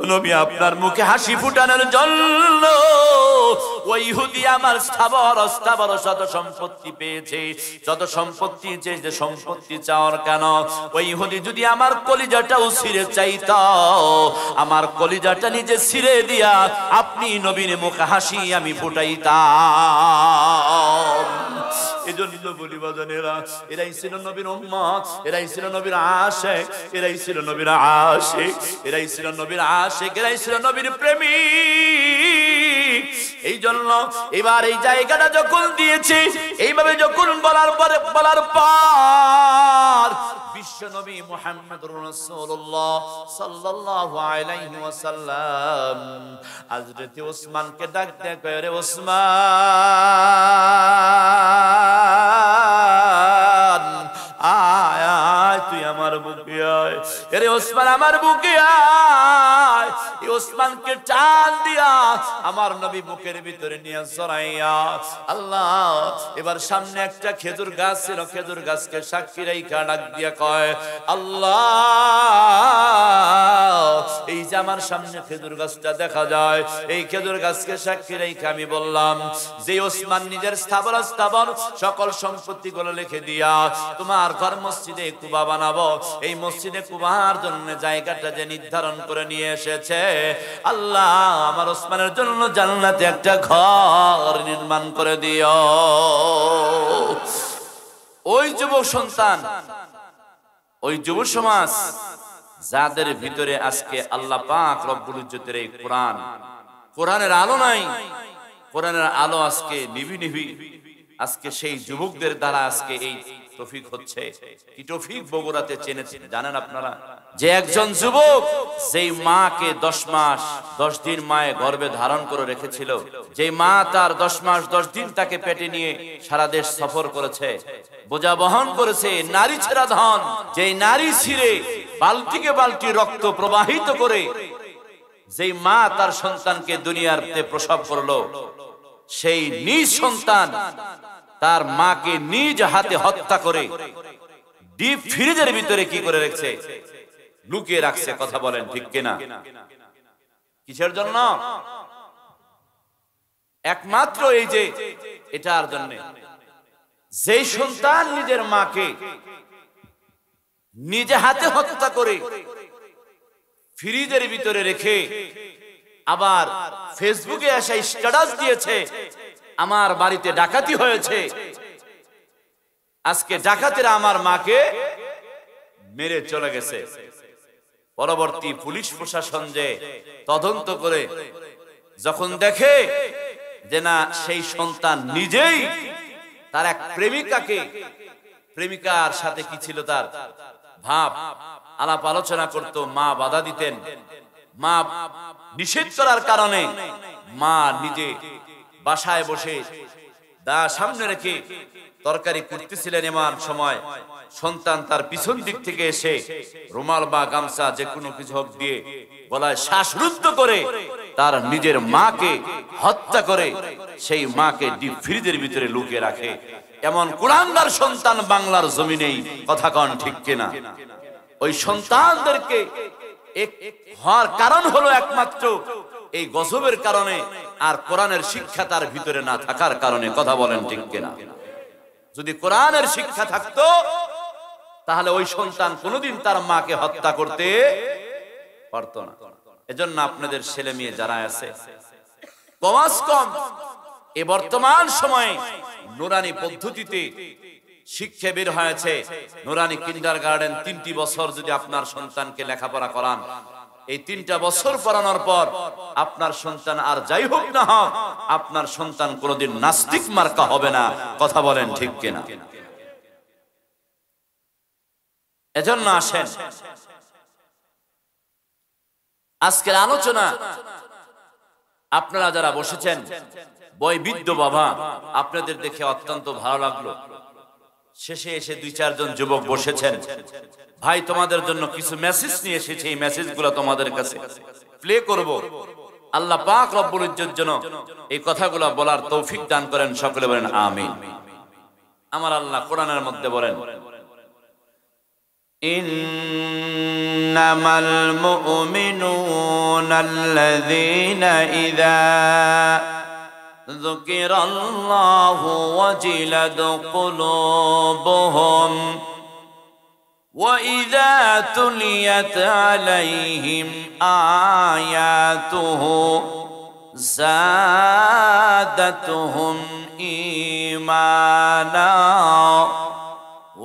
নবী আপনার মুখে হাসি ফুটানোর জন্য ওই ইহুদি আমার স্থাবর শত সম্পত্তি পেয়েছে, যত সম্পত্তি চেয়েছে, সম্পত্তি চাওয়ার কেন? ওই ইহুদি যদি আমার কলিজাটাও ছিঁড়ে চাইতো, আমার কলিজাটা নিজে ছিঁড়ে দিয়া আপনি নবীর মুখে হাসি আমি ফুটাইতাম। এজন্য বলি বাজানেরা, এরাই ছিল নবীর উম্মত, এরাই ছিল নবীর আশিক, এরাই ছিল নবীর আশিক, এরাই ছিল নবীর আশিক, এরাই ছিল নবীর প্রেমিক। এই জন্য এবার এই জায়গাটা যখন দিয়েছে, এইভাবে যখন বলার পর বিশ্ব নবী মুহাম্মদুর রাসূলুল্লাহ সাল্লাল্লাহু আলাইহি ওয়াসাল্লাম হযরত ওসমানকে ডাক দিয়ে কয়, রে ওসমান, আয় আয় তুই আমার বুকে আয়, রে ওসমান আমার বুকে আয়। এই ওসমানকে টান দিয়া আমার নবী বুকের ভিতরে নিয়ে জড়াইয়া, আল্লাহ এবার সামনে একটা খেজুর গাছ ছিল, খেজুর গাছকে সাক্ষী রেখা ডাক দিয়া কয়, আল্লাহ এই যে আমার সামনে খেজুর গাছটা দেখা যায়, এই খেজুর গাছকে সাক্ষী রেখা আমি বললাম যে ওসমান নিজের স্থাবর সকল সম্পত্তি গুলো লিখে দিয়া তোমার ঘর মসজিদে কুবা বানাবো, এই মসজিদে কুবার জন্য জায়গাটা যে নির্ধারণ করে নিয়ে এসেছে, আল্লাহ আমার ওসমানের জন্য জান্নাতে একটা ঘর নির্মাণ করে দিও। ওই যুব সন্তান, ওই যুব সমাজ যাদের ভিতরে আজকে আল্লাহ পাক রব্বুল ইজ্জতের এই কোরআনের আলো নাই, কোরআনের আলো আজকে নিভি নিভি, আজকে সেই যুবকদের দ্বারা আজকে এই তৌফিক হচ্ছে। কি তৌফিক বগুড়াতে চেনেছেন জানেন আপনারা? যে একজন যুবক যেই মাকে 10 মাস 10 দিন মায়ে গর্ভে ধারণ করে রেখেছিল, যে মা তার 10 মাস 10 দিন তাকে পেটে নিয়ে সারা দেশ সফর করেছে, বোঝা বহন করেছে, নারী ছেড়া ধন, যেই নারী ছিঁড়ে বালতিকে বালতি রক্ত প্রবাহিত করে যেই মা তার সন্তানকে দুনিয়াতে প্রসব করলো, সেই নিজ সন্তান তার মাকে নিজ হাতে হত্যা করে ডিপ ফ্রিজের ভিতরে কি করে রেখেছে? লুকিয়ে রাখছে। কথা বলেন ঠিক কিনা? কিসের জন্য? একমাত্র এই যে এটার জন্য, যেই সন্তান নিজের মাকে নিজে হাতে হত্যা করে ফ্রিজের ভিতরে রেখে আবার ফেসবুকে এসে স্ট্যাটাস দিয়েছে, আমার বাড়িতে ডাকাতি হয়েছে, আজকে ডাকাতেরা আমার মাকে মেরে চলে গেছে। পরবর্তী পুলিশ প্রশাসন যে তদন্ত করে যখন দেখে যে না, সেই সন্তান নিজেই তার এক প্রেমিকার সাথে কি ছিল তার ভাব আলাপ আলোচনা করত, মা বাধা দিতেন, মা নিষেধ করার কারণে মা নিজে বাসায় বসে দা সামনে রেখে তরকারি করতেছিলেন, এমন সময় সন্তান তার পিছন দিক থেকে এসে রুমাল বা গামছা যে কোনো কিছু হোক দিয়ে গলায় শ্বাসরুদ্ধ করে তার নিজের মাকে হত্যা করে সেই মাকে ডিপ ফ্রিজের ভিতরে লুকিয়ে রাখে। এমন কুলাঙ্গার সন্তান বাংলার জমিনেই, কথা কন ঠিক কিনা? ওই সন্তানদেরকে হওয়ার কারণ হলো একমাত্র এই গজবের কারণে, আর কোরআনের শিক্ষা তার ভিতরে না থাকার কারণে। কথা বলেন ঠিক কিনা? যদি কোরআনের শিক্ষা থাকতো তাহলে ওই সন্তান কোনোদিন তার মাকে হত্যা করতে পারতো না। এজন্য আপনাদের ছেলে মেয়ে যারা আছে, কমাস কম এ বর্তমান সময়ে নুরানি পদ্ধতিতে শিক্ষা বের হয়েছে, নুরানি কিন্ডারগার্টেন 3টি বছর যদি আপনার সন্তানকে লেখাপড়া করান, এই 3টা বছর পড়ানোর পর আপনার সন্তান আর যাই হোক না হোক, আপনার সন্তান কোনোদিন নাস্তিক মার্কা হবে না। কথা বলেন ঠিক কিনা? এজন্য আসেন আজকের আলোচনা, আপনারা যারা বসেছেন বয়বৃদ্ধ বাবা, আপনাদের দেখে অত্যন্ত ভালো লাগলো। শেষে এসে 2-4 জন যুবক বসেছেন, ভাই তোমাদের জন্য কিছু মেসেজ নিয়ে এসেছি, এই মেসেজগুলো তোমাদের কাছে প্লে করব। আল্লাহ পাক রব্বুল ইজ্জত যেন এই কথাগুলো বলার তৌফিক দান করেন। সকলে বলেন আমিন। আমার আল্লাহ কোরআনের মধ্যে বলেন, ইন্নামাল মুমিনুনা আল্লাযীনা ইযা যুকিরাল্লাহু ওয়াজিলাত কুলুবুহুম وَإِذَا تُلِيَتْ عَلَيْهِمْ آيَاتُهُ زَادَتْهُمْ إِيمَانًا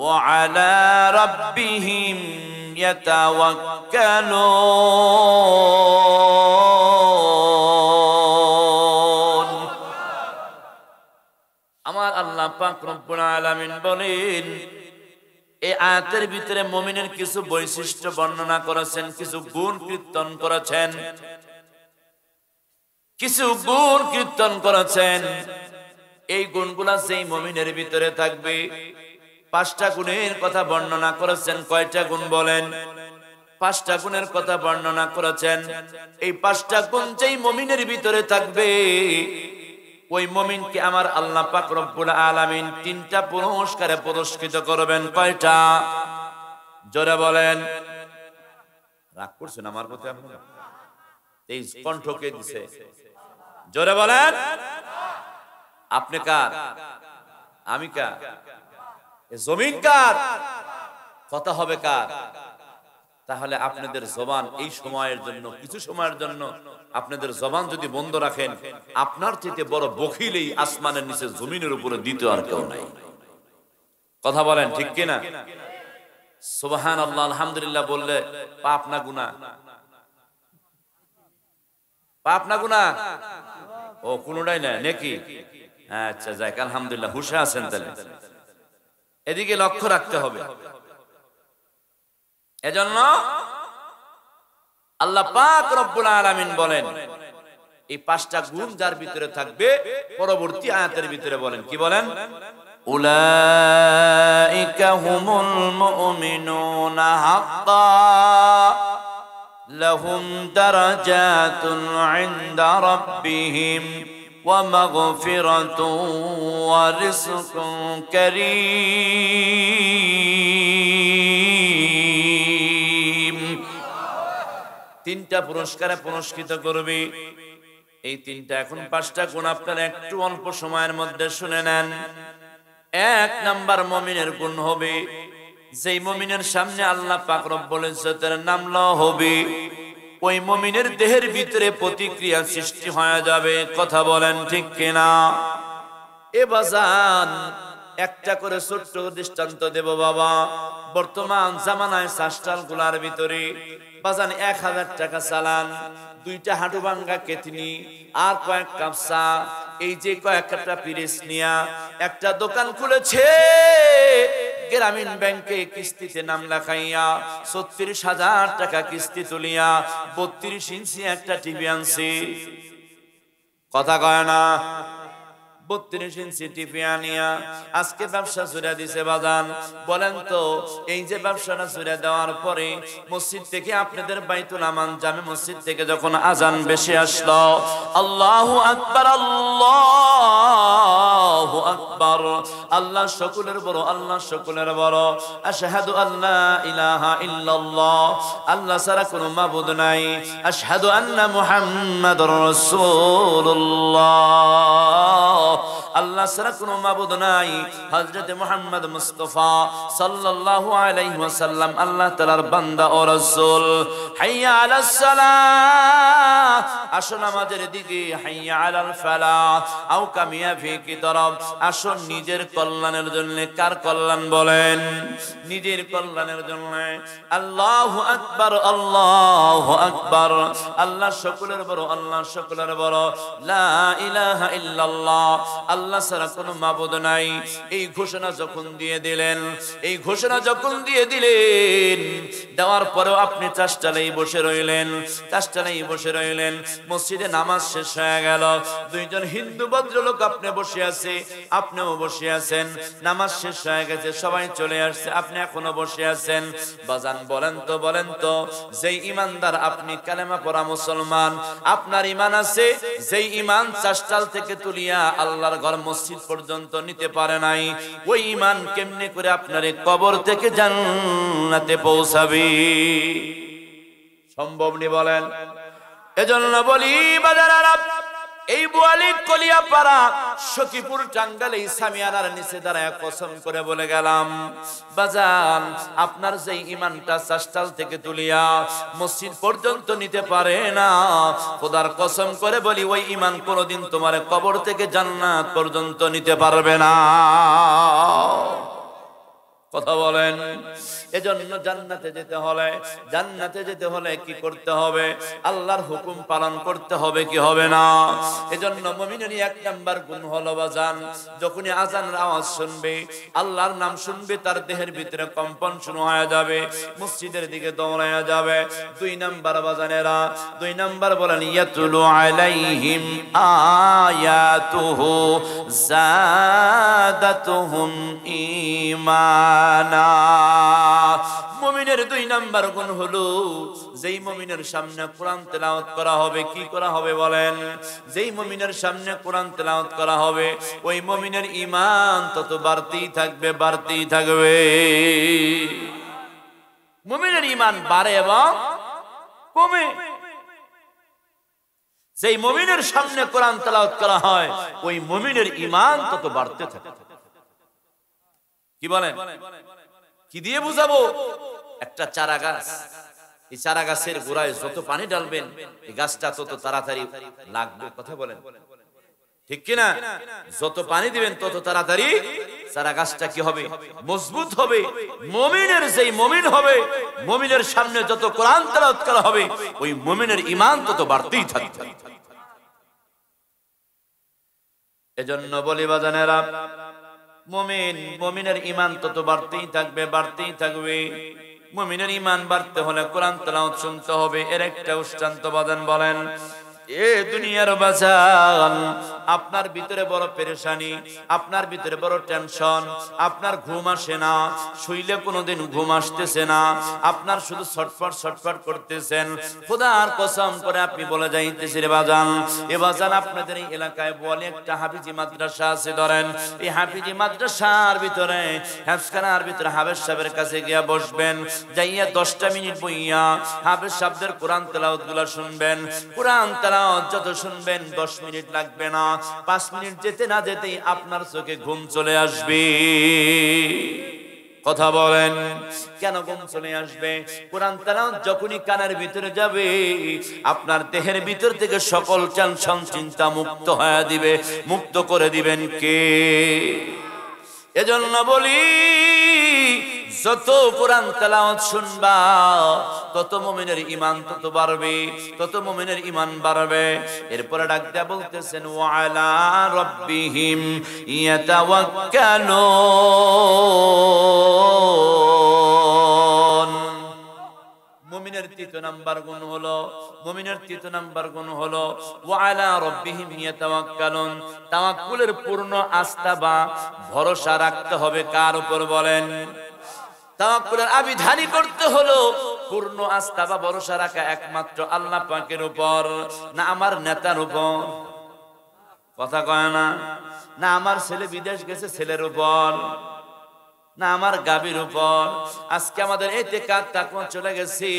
وَعَلَى رَبِّهِمْ يَتَوَكَّلُونَ আমার আল্লাহ পাক রব্বুল আলামিন বলেন, এই আয়াতের ভিতরে মুমিনের কিছু বৈশিষ্ট্য বর্ণনা করেছেন, কিছু গুণ কীর্তন করেছেন, এই গুণগুলা যেই মুমিনের ভিতরে থাকবে, 5টা গুণের কথা বর্ণনা করেছেন। কয়টা গুণ বলেন? 5টা গুণের কথা বর্ণনা করেছেন। এই 5টা গুণ যেই মুমিনের ভিতরে থাকবে, ওই মুমিনকে আমার আল্লাহ পাক রব্বুল আলামিন 3টা পুরস্কারে পুরস্কৃত করবেন। কয়টা? জোরে বলেন। রাগ করছেন আমার প্রতি আপনারা? এই কণ্ঠকে দিছে, জোরে বলেন। আপনি কার? আমি কার? জমিন কার? কথা হবে কার? তাহলে আপনাদের জবান এই সময়ের জন্য, কিছু সময়ের জন্য আপনাদের জবান যদি বন্ধ রাখেন, আপনার থেকে বড় বখিল এই আসমানের নিচে জমিনের উপরে দ্বিতীয় আর কেউ নাই। কথা বলেন ঠিক কিনা? সুবহানাল্লাহ, আলহামদুলিল্লাহ বললে পাপ না গুনাহ? পাপ না গুনাহ? ও কোনটাই না নাকি? আচ্ছা যাক, আলহামদুলিল্লাহ, হুশে আছেন তাহলে। এদিকে লক্ষ্য রাখতে হবে। এজন্য আল্লাহ পাক রব্বুল আলামিন বলেন, এই 5টা গুণ যার ভিতরে থাকবে, পরবর্তী আয়াতের ভিতরে বলেন, কি বলেন? উলাইকা হুমুল মুমিনুনা হাক্কান লাহুম দারাজাতুন ইনদা রাব্বিহিম ওয়া মাগফিরাতুন ওয়া রিজকুন কারীম। 3টা পুরস্কারে পুরস্কৃত করবে। এই 3টা, এখন 5টা গুণ আপনারা একটু অল্প সময়ের মধ্যে শুনে নেন। 1 নাম্বার মুমিনের গুণ হবে, যেই মুমিনের সামনে আল্লাহ পাক রব্বুল ইজ্জতের নাম লওয়া হবে, ওই মুমিনের দেহের ভিতরে প্রতিক্রিয়া সৃষ্টি হয়ে যাবে। কথা বলেন ঠিক কিনা? এ বাজান, একটা করে ছোট্ট দৃষ্টান্ত দেব বাবা। বর্তমান জামানায় শাসটাল গুলার ভিতরে বাজান 1000 টাকা চালান, 2টা হাঁটু ভাঙ্গা কেতনি, আর কয়েক কাপ চা, এই যে কয়েকটা পিরিচ নিয়া একটা দোকান খুলেছে গ্রামীণ ব্যাংকে, কিস্তিতে নাম লেখাইয়া 36,000 টাকা কিস্তি তুলিয়া 32 ইঞ্চি একটা টিভি আনছে। কথা কয় না? 32 ইঞ্চি টিভি আনিয়া আজকে ব্যবসা ছুড়ে দিছে বাজান। বলেন তো, এই যে ব্যবসাটা ছুড়ে দেওয়ার পরে মসজিদ থেকে, আপনাদের বাইতুল আমান জামে মসজিদ থেকে যখন আজান বেশি আসলো, আল্লাহু আকবার, আল্লাহু আকবার, আল্লাহ সকলের বড়, আল্লাহ সকলের বড়, আশহাদু আল্লা ইলাহা ইল্লাল্লাহ, আল্লাহ ছাড়া কোনো মাবুদ নাই, আশহাদু আন্না মুহাম্মাদুর রাসূলুল্লাহ, আল্লাহ ছাড়া কোনো মাবুদ নাই, হযরত মুহাম্মদ মুস্তাফা সাল্লাল্লাহু আলাইহি ওয়াসাল্লাম আল্লাহ তাআলার বান্দা ও রাসূল। হাইয়া আলাস সালাহ, আসুন নামাজের দিকে, হাইয়া আলাল ফালাহ, আও কামিয়া ফি কি তরফ, আসুন নিজের কল্যাণের জন্য। কার কল্যাণ বলেন? নিজের কল্যাণের জন্য। আল্লাহু আকবার, আল্লাহু আকবার, আল্লাহ সকলের বড়, আল্লাহ সকলের বড়, লা ইলাহা ইল্লাল্লাহ, আল্লাহ ছাড়া কোনো মাবুদ নাই। এই ঘোষণা যখন দিয়ে দিলেন, এই ঘোষণা যখন দিয়ে দিলেন, দেওয়ার পরেও আপনি চাষটালেই বসে রইলেন, চাষটালেই বসে রইলেন। মসজিদে নামাজ শেষ হয়ে গেল, দুইজন হিন্দু ভদ্রলোক আপনি বসে আছে, আপনিও বসে আছেন, নামাজ শেষ হয়ে গেছে, সবাই চলে আসছে, আপনি এখনো বসে আছেন। বাজান বলেন তো যেই ইমানদার আপনি কালেমা পড়া মুসলমান, আপনার ইমান আছে, যেই ইমান চাষটাল থেকে তুলিয়া আল্লাহর ঘর মসজিদ পর্যন্ত নিতে পারে নাই, ওই ইমান কেমনে করে আপনারে কবর থেকে জান্নাতে পৌঁছাবে? সম্ভব নি বলেন? এজন্য বলি বাজারারা, এই বোয়ালি কলিয়াপাড়া সখীপুর টাঙ্গাইলে সামিয়ানার নিচে দাঁড়ায় কসম করে বলে গেলাম, বাজান আপনার যেই ইমানটা চাষটাল থেকে তুলিয়া মসজিদ পর্যন্ত নিতে পারে না, খোদার কসম করে বলি ওই ইমান কোনোদিন তোমার কবর থেকে জান্নাত পর্যন্ত নিতে পারবে না। কথা বলেন? এজন্য জান্নাতে যেতে হলে কি করতে হবে? আল্লাহর হুকুম পালন করতে হবে, কি হবে না? এজন্য মুমিনেরই এক নাম্বার গুণ হলো বাজান, যখনই আজানের আওয়াজ শুনবে, আল্লাহর নাম শুনবে, তার দেহের ভিতরে কম্পন শুরু হয়ে যাবে, মসজিদের দিকে দৌড়ায়া যাবে। দুই নাম্বার বাজানেরা, দুই নাম্বার বলেন ইয়াতুলু আলাইহিম আয়াতুহু যাদাতুহুম ঈমানা। মুমিনের দুই নাম্বার গুণ হলো, যেই মুমিনের সামনে কোরআন তেলাওয়াত করা হবে, কি করা হবে বলেন? যেই মুমিনের সামনে কোরআন তেলাওয়াত করা হবে, ওই মুমিনের ঈমান তত বাড়তেই থাকবে। মুমিনের ঈমান বাড়ে এবং কমে। যেই মুমিনের সামনে কোরআন তেলাওয়াত করা হয়, ওই মুমিনের ঈমান তত বাড়তে থাকে। কি বলেন? কি দিয়ে বুঝাবো? একটা চারা গাছ, এই চারা গাছের গোড়ায় যত পানি ডালবেন, এই গাছটা তত তাড়াতাড়ি লাগবে। কথা বলেন ঠিক কিনা? যত পানি দিবেন তত তাড়াতাড়ি চারা গাছটা কি হবে? মজবুত হবে। মুমিনের যেই মুমিন হবে, মুমিনের সামনে যত কোরআন তেলাওয়াত করা হবে, ওই মুমিনের ঈমান তত বাড়তেই থাকবে। এজন্য বলি বাজানেরা, মুমিনের ঈমান তত বাড়তেই থাকবে। মুমিনের ঈমান বাড়তে হলে কোরআন তেলাওয়াত শুনতে হবে। এর একটা দৃষ্টান্ত বাজান বলেন। এ দুনিয়ার বাজান, আপনার ভিতরে বড় পেরেশানি, আপনার ভিতরে বড় টেনশন, আপনার ঘুম আসে না, শুইলে কোনোদিন ঘুম আসতেছে না, আপনার শুধু ছটফট করতেছেন। খোদার কসম করে আপনি বলে যাইতেছেন রে বাজান, এ বাজান আপনাদের এই এলাকায় বলে একটা হাফিজি মাদ্রাসা আছে, ধরেন এই হাফিজি মাদ্রাসার ভিতরে হেফজখানার ভিতরে হাফেজ সাহেবের কাছে গিয়া বসবেন, যাইয়া 10টা মিনিট বইয়া হাফেজ সাহেবদের কোরআন তেলাওয়াত গুলা শুনবেন। কোরআন যত শুনবেন 10 মিনিট লাগবে না, 5 মিনিট যেতে না যেতেই আপনার চোখে ঘুম চলে আসবে। কথা বলেন, কেন ঘুম চলে আসবে? কোরআন তেলাওয়াত যখনই কানের ভিতরে যাবে, আপনার দেহের ভিতর থেকে সকল টেনশন চিন্তা মুক্ত হয়ে দিবে। মুক্ত করে দিবেন কে? এজন্য বলি, যত কোরআন তেলাওয়াত শুনবা, তত মুমিনের ঈমান তত বাড়বে। এরপরে ডাক দেয়া বলতেছেন, ওয়া আলা রাব্বিহিম ইয়াতাওয়াক্কালুন। মুমিনের তৃতীয় নাম্বার গুণ হলো ওয়া আলা রাব্বিহিম ইয়াতাওয়াক্কালুন। তাওয়াক্কুলের পূর্ণ আস্থা বা ভরসা রাখতে হবে কার উপর বলেন? তাওয়াক্কুলের আবিধানী করতে হলো পূর্ণ আস্থা বা ভরসা রাখা একমাত্র আল্লাহ পাকের উপর, না আমার নেতার উপর। কথা কয় না? না আমার ছেলে বিদেশ গেছে ছেলের উপর, না আমার গাবির উপর। আজকে আমাদের ইতিকাদ তাকওয়া চলে গেছি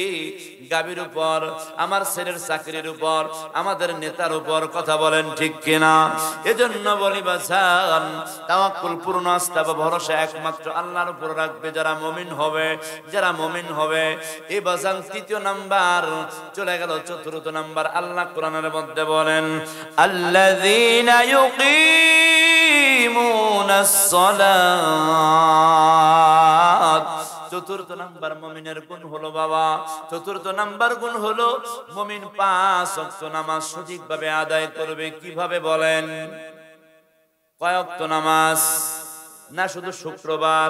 গাবির উপর, আমার ছেলের চাকরির উপর, আমাদের নেতার উপর। কথা বলেন ঠিক কিনা? এজন্য বলি বাছান, তাওয়াক্কুল পূর্ণ আস্থা বা ভরসা একমাত্র আল্লাহর উপর রাখবে যারা মুমিন হবে। এই বাছান তৃতীয় নাম্বার চলে গেল। চতুর্থ নাম্বার আল্লাহ কোরআনের মধ্যে বলেন, আল্লাযীনা ইউকিমুনাস সালাত। চতুর্থ নাম্বার মুমিনের গুণ হলো বাবা, চতুর্থ নাম্বার গুণ হলো মুমিন 5 ওয়াক্ত নামাজ সঠিকভাবে আদায় করবে। কিভাবে বলেন? কয় ওয়াক্ত নামাজ? না শুধু শুক্রবার,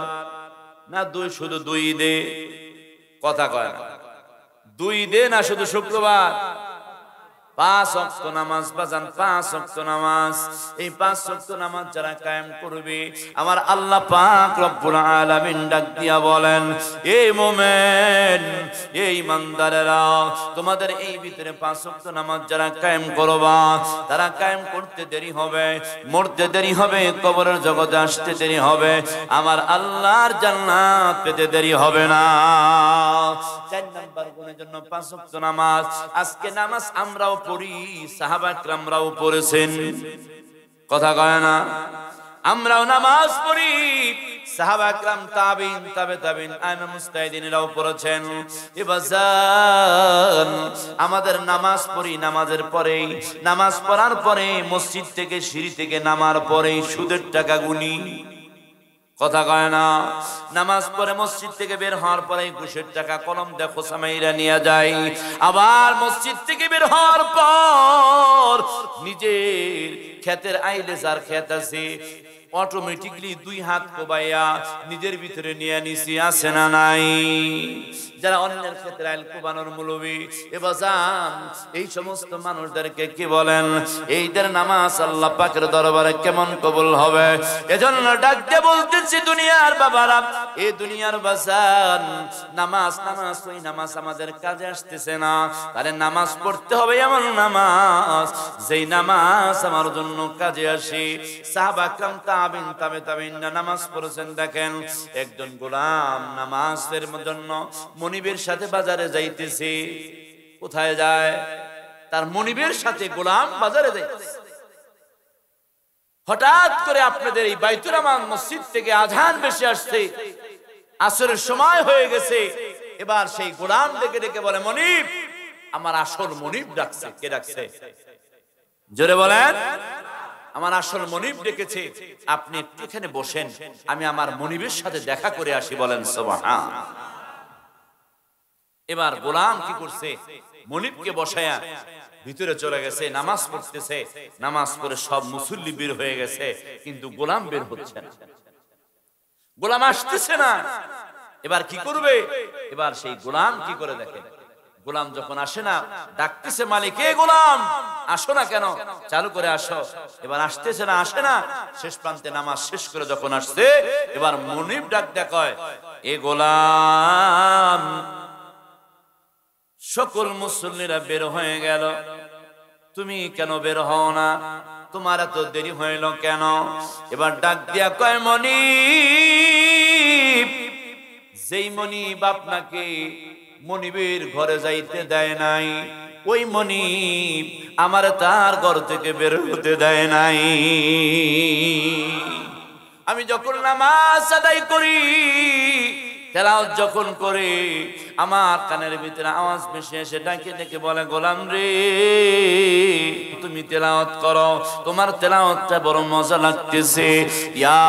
না শুধু 2 ঈদে। কথা কয় না? 2 ঈদে না শুধু শুক্রবার? 5 ওয়াক্ত নামাজ বাজান, 5 ওয়াক্ত নামাজ। এই 5 ওয়াক্ত নামাজ যারা কায়েম করবে, আমার আল্লাহ পাক রব্বুল আলামিন ডাক দিয়া বলেন, এই মুমিন, এই ইমানদারেরা, তোমাদের এই ভিতরে 5 ওয়াক্ত নামাজ যারা কায়েম করবা, তারা কায়েম করতে দেরি হবে, মরতে দেরি হবে, কবরের জগতে আসতে দেরি হবে, আমার আল্লাহর জান্নাত পেতে দেরি হবে না। 4 নাম্বার গুণের জন্য 5 ওয়াক্ত নামাজ। আজকে নামাজ আমরাও পড়ি, সাহাবা کرامরাও পড়েছেন, কথা কয় না? আমরাও নামাজ পড়ি, সাহাবা کرام, তাবিঈন, তাবিঈন, আইমা মুজতাহিদিনরাও পড়েছেন। এবাজান আমাদের নামাজ পড়ি, নামাজের পরে, নামাজ পড়ার পরে, মসজিদ থেকে সিঁড়ি থেকে নামার পরে সুদের টাকা গুনি, কথা কয় না? নামাজ পড়ে মসজিদ থেকে বের হওয়ার পরে ঘুষের টাকা কলম দেখো সামাইরা নিয়ে যায়। আবার মসজিদ থেকে বের হওয়ার পর নিজের ক্ষেতের আইলে যার ক্ষেত আছে, অটোমেটিকলি 2 হাত কোবাইয়া নিজের ভিতরে নিয়ে নিছি, আছে না নাই? যারা অন্যের ক্ষেত্রে আইল কোবানোর মুলবি, এবার যান এই সমস্ত মানুষদেরকে কি বলেন? এইদের নামাজ আল্লাহ পাকের দরবারে কেমন কবুল হবে? এজন্য ডাক দিয়ে বলতেছি, দুনিয়ার বাবারা, এই দুনিয়ার বাজান, নামাজ, নামাজ, ওই নামাজ আমাদের কাজে আসতেছে না। তাহলে নামাজ পড়তে হবে এমন নামাজ, যেই নামাজ আমার জন্য কাজে আসে। সাহাবা کرام, তাবিঈন, তাবিঈন নামাজ পড়েছেন। দেখেন, একজন গোলাম নামাজের জন্য মনিবের সাথে বাজারে যাইতেছে। কোথায় যায়? তার মনিবের সাথে গোলাম বাজারে যাইতেছে। হঠাৎ করে আপনাদের এই বাইতুর রহমান মসজিদ থেকে আযান ভেসে আসছে, আসরের সময় হয়ে গেছে। এবার সেই গোলাম ডেকে ডেকে বলে, মনিব, আমার আসল মনিব ডাকছে। কে ডাকছে? জোরে বলেন। আমার আসল মনিব ডেকেছে, আপনি একটু এখানে বসেন, আমি আমার মনিবের সাথে দেখা করে আসি। বলেন সুবহানাল্লাহ। এবার গোলাম কি করছে? মনিবকে বসায়া ভিতরে চলে গেছে, নামাজ পড়তেছে। নামাজ পড়ে সব মুসল্লি বের হয়ে গেছে, কিন্তু গোলাম বের হচ্ছে না, গোলাম আসতেছে না। এবার কি করবে? এবার সেই গোলাম কি করে? দেখেন, গোলাম যখন আসে না, ডাকতেছে মালিক, এ গোলাম আসো না কেন? চালু করে আসো। এবার আসতেছে না, আসে না। শেষ প্রান্তে নামাজ শেষ করে যখন আসছে, এবার মনিব ডাক দেয়া কয়, এ গোলাম, সকল মুসল্লিরা বের হয়ে গেল, তুমি কেন বের হও না? তোমার এত দেরি হইল কেন? এবার ডাক দিয়া কয়, মনিব, যেই মনিব আপনাকে মনিবের ঘরে যাইতে দেয় নাই, ওই মনিব আমার তার ঘর থেকে বের হতে দেয় নাই। আমি যখন নামাজ আদায় করি, তেলাওয়াত যখন করে, আমার কানের ভিতরে আওয়াজ ভেসে এসে ডাকে ডেকে বলে, গোলাম রে, তুমি তেলাওয়াত করো, তোমার তেলাওয়াতটা বড় মজা লাগতেছে। ইয়াসিন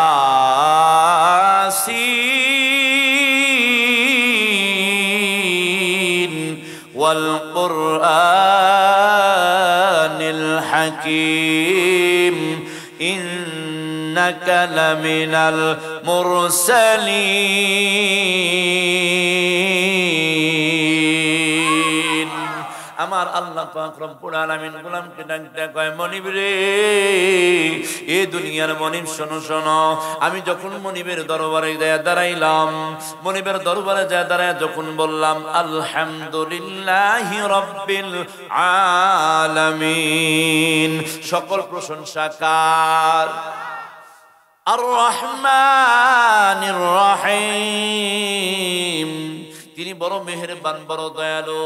ওয়াল কুরআনিল হাকীম, ইন্নাকা লামিনাল মুরসালিন। আমার আল্লাহ পাক রব্বুল আলামিন গোলামকে ডাক দেয়া কয়, মনিব রে, এই দুনিয়ার মনিব, শোনো শোনো, আমি যখন মনিবের দরবারে দাঁড়াইলাম, মনিবের দরবারে দাঁড়ায় যখন বললাম, আলহামদুলিল্লাহি রাব্বিল আলামিন, সকল প্রশংসা কার? আর রহমানির রহিম, তিনি বড় মেহেরবান, বড় দয়ালু।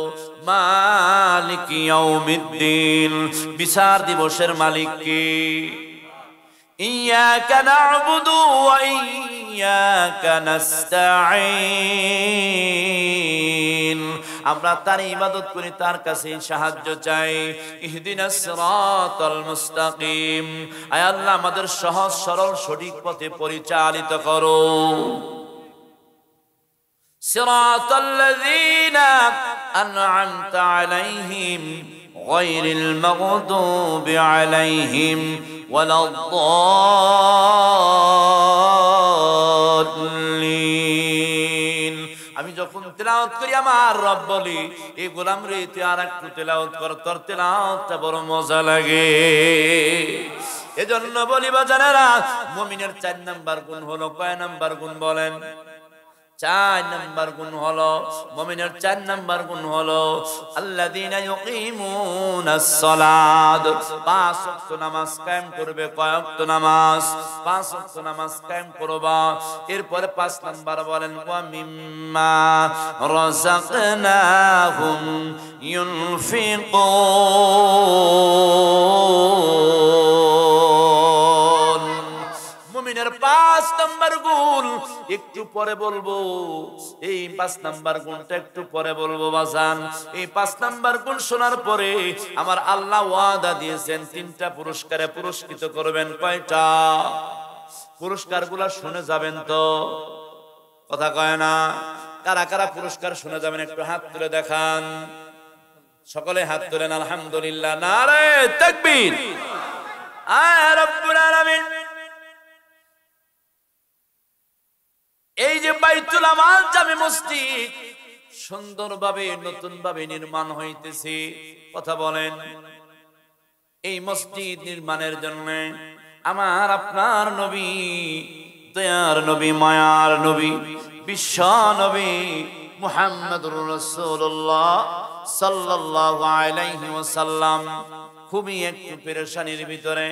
মালিক ইয়াউমিদ্দিন, বিচার দিবসের মালিক কে? ইয়াকা না'বুদু ওয়া ইয়াকা নাস্তাঈন, আমরা তার ইবাদত করি, তার কাছে সাহায্য চাই। ইহদিনাস সিরাতাল মুস্তাকিম, আয় আল্লাহ আমাদের সহজ সরল সঠিক পথে পরিচালিত করো। সিরাতাল লাযীনা আন'আমতা আলাইহিম গায়রিল মাগদুবি আলাইহিম ওয়ালাদ-দাল্লিন। আমি যখন তেলাওয়াত করি আমার রব বলি, এই গোলাম রে তুই আর একটু তেলাওয়াত কর, তোর তেলাওয়াতটা বড় মজা লাগে। এজন্য বলি বাজানেরা, মুমিনের 4 নাম্বার গুণ হলো, কয় নাম্বার গুণ বলেন? 4 নাম্বার গুণ হলো, মুমিনের 4 নাম্বার গুণ হলো আল্লাযীনা ইউকিমুনাস সালাত, 5 ওয়াক্ত নামাজ কায়েম করবে। কয় ওয়াক্ত নামাজ? 5 ওয়াক্ত নামাজ কায়েম করবা। এরপরে 5 নাম্বার বলেন ওয়া মিম্মা রাযাকনাহুম ইউনফিকুন। মুমিনের 5 নাম্বার গুণ একটু পরে বলবো, এই 5 নাম্বার গুণটা একটু পরে বলবো বাজান। এই 5 নাম্বার গুণ শোনার পরে আমার আল্লাহ ওয়াদা দিয়েছেন 3টা পুরস্কারে পুরস্কৃত করবেন। কয়টা? পুরস্কারগুলো শুনে যাবেন তো, কথা কয় না? কারা কারা পুরস্কার শুনে যাবেন একটু হাত তুলে দেখান। সকলে হাত তুলেন আলহামদুলিল্লাহ, নারে তাকবীর। আয় রব্বুল আলামিন, এই যে বাইতুল আমাল জামে মসজিদ সুন্দরভাবে নতুনভাবে নির্মাণ হইতেছে, কথা বলেন, এই মসজিদ নির্মাণের জন্য আমার আপনার নবী, দয়ার নবী, মায়ার নবী, বিশ্ব নবী মুহাম্মদুর রাসূলুল্লাহ সাল্লাল্লাহু আলাইহি ওয়াসাল্লাম খুবই একটু পেরেশানির ভিতরে,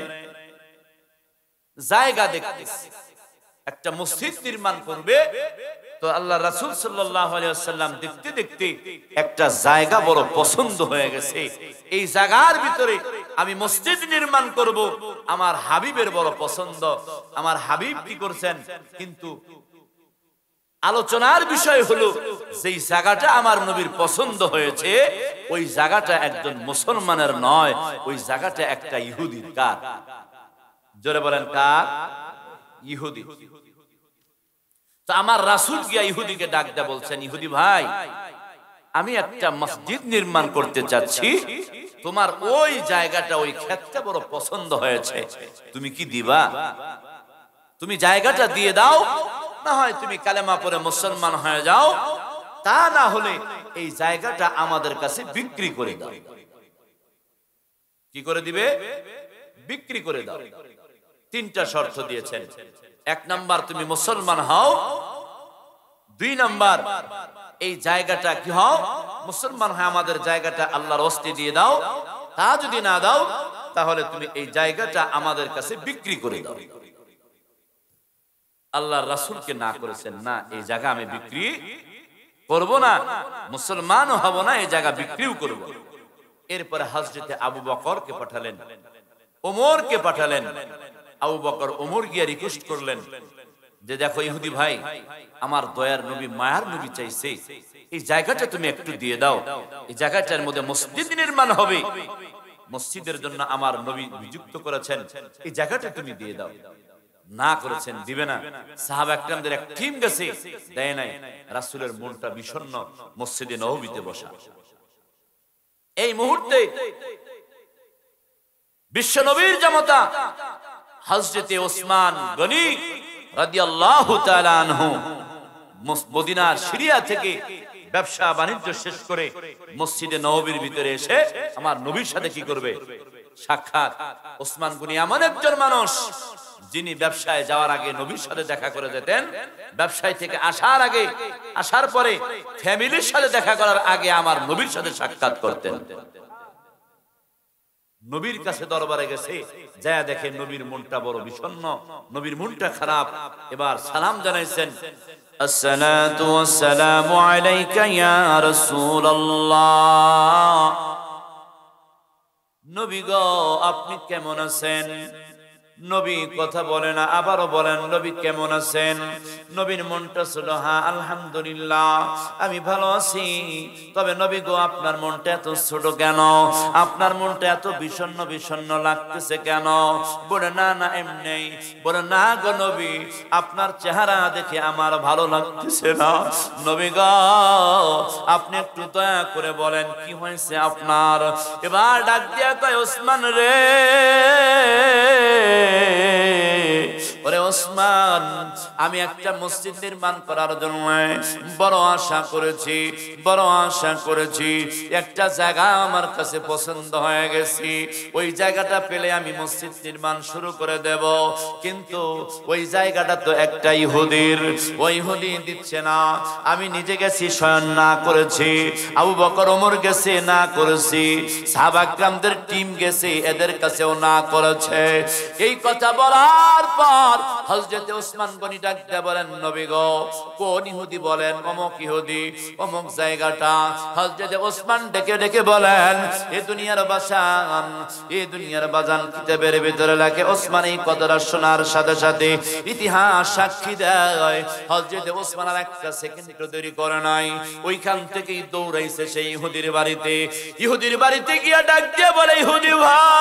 জায়গা দেখতেছে, একটা মসজিদ নির্মাণ করবে। তো আল্লাহ রাসূল সাল্লাল্লাহু আলাইহি ওয়াসাল্লাম দেখতে দেখতে একটা জায়গা বড় পছন্দ হয়ে গেছে। এই জায়গার ভিতরে আমি মসজিদ নির্মাণ করব, আমার হাবিবের বড় পছন্দ। আমার হাবিব কি করছেন? কিন্তু আলোচনার বিষয় হলো যেই জায়গাটা আমার নবীর পছন্দ হয়েছে, ওই জায়গাটা একজন মুসলমানের নয়, ওই জায়গাটা একটা ইহুদির। কার? জোরে বলেন কার? ইহুদি। তো আমার রাসূল গিয়া ইহুদিকে ডাক দেয়া বলছেন, ইহুদি ভাই, আমি একটা মসজিদ নির্মাণ করতে চাচ্ছি, তোমার ওই জায়গাটা, ওই ক্ষেতটা বড় পছন্দ হয়েছে, তুমি কি দিবা? তুমি জায়গাটা দিয়ে দাও, না হয় তুমি কালেমা পড়ে মুসলমান হয়ে যাও, তা না হলে এই জায়গাটা আমাদের কাছে বিক্রি করে দাও। কি করে দিবে? বিক্রি করে দাও। 3টা শর্ত দিয়েছেন। 1 নাম্বার তুমি মুসলমান হও, 2 নাম্বার এই জায়গাটা কি হও, মুসলমান হয় আমাদের জায়গাটা আল্লাহর ওয়াস্তে দিয়ে দাও, তা যদি না দাও তাহলে তুমি এই জায়গাটা আমাদের কাছে বিক্রি করে দাও। আল্লাহর রাসূলকে না করেছেন, না এই জায়গা আমি বিক্রি করব না, মুসলমানও হব না, এই জায়গা বিক্রিও করব। এরপরে হযরতে আবু বকরকে পাঠালেন, ওমরকে পাঠালেন। আবু বকর ওমর গিয়ে রিকোয়েস্ট করলেন যে দেখো ইহুদি ভাই, আমার দয়ার নবী, মায়ার নবী চাইছে এই জায়গাটা তুমি একটু দিয়ে দাও, এই জায়গাটার মধ্যে মসজিদ নির্মাণ হবে, মসজিদের জন্য আমার নবী নিযুক্ত করেছেন, এই জায়গাটা তুমি দিয়ে দাও। না করেছেন, দিবে না। সাহাবা একরামদের এক টিম গেছে, দেয় নাই। রাসূলের মনটা বিষণ্ণ, মসজিদে নববীতে বসা। এই মুহূর্তে বিশ্ব নবীর জামাতা হযরতে ওসমান গনি রাদিয়াল্লাহু তাআলা আনহু মদিনার সিরিয়া থেকে ব্যবসা বাণিজ্য শেষ করে মসজিদে নববীর ভিতরে এসে আমার নবীর সাথে কি করবে? সাক্ষাৎ। ওসমান গনি এমন একজন মানুষ যিনি ব্যবসায় যাওয়ার আগে নবীর সাথে দেখা করে যেতেন, ব্যবসায় থেকে আসার আগে, আসার পরে ফ্যামিলির সাথে দেখা করার আগে আমার নবীর সাথে সাক্ষাৎ করতেন। নবীর কাছে দরবারে গেছে, যায় দেখে নবীর মনটা বড় বিষণ্ণ, নবীর মনটা খারাপ। এবার সালাম জানাইছেন, আসসালাতু ওয়াসসালামু আলাইকা ইয়া রাসূলুল্লাহ। নবী গো, আপনি কেমন আছেন? নবী কথা বলে না, আবারও বলেন নবী কেমন আছেন? নবীর মনটা ছিল, হ্যাঁ আলহামদুলিল্লাহ আমি ভালো আছি। তবে নবী গো, আপনার মনটা এত ছোট কেন? আপনার মনটা এত বিষণ্ণ বিষণ্ণ লাগতেছে কেন? বলে না না এমনি। বলে না গো নবী, আপনার চেহারা দেখে আমার ভালো লাগতেছে না। নবী গো, আপনি একটু দয়া করে বলেন কি হয়েছে আপনার? এবার ডাক দিয়া কয়, ওসমান রে, ও ওরে ওসমান, আমি একটা মসজিদ নির্মাণ করার জন্য বড় আশা করেছি, বড় আশা করেছি। একটা জায়গা আমার কাছে পছন্দ হয়ে গেছে, ওই জায়গাটা পেলে আমি মসজিদ নির্মাণ শুরু করে দেব। কিন্তু ওই জায়গাটা তো একটা ইহুদির, ওই ইহুদি দিচ্ছে না। আমি নিজে গেছি, স্বয়ং না করেছি, আবু বকর ওমর গেছে, না করেছি, সাহাবা কিরামদের টিম গেছে, এদের কাছেও না করেছে। এই কথা বলার পর হযরত ওসমান গনি ডাক দিয়ে বলেন, নবী গো, কোন ইহুদি? বলেন অমুক ইহুদি, অমুক জায়গাটা। হযরত ওসমান ডেকে ডেকে বলেন, এই দুনিয়ার বাসান, এই দুনিয়ার বাজান কিতাবের ভিতরে লেখে, ওসমান এই কথাটা শোনার সাথে সাথে ইতিহাস সাক্ষী দেয়, হযরত ওসমান আর একটা সেকেন্ড দেরি করে নাই, ওইখান থেকেই দৌড়াইছে সেই ইহুদির বাড়িতে। ইহুদির বাড়িতে গিয়া ডাক দিয়ে বলে, ইহুদি ভাই,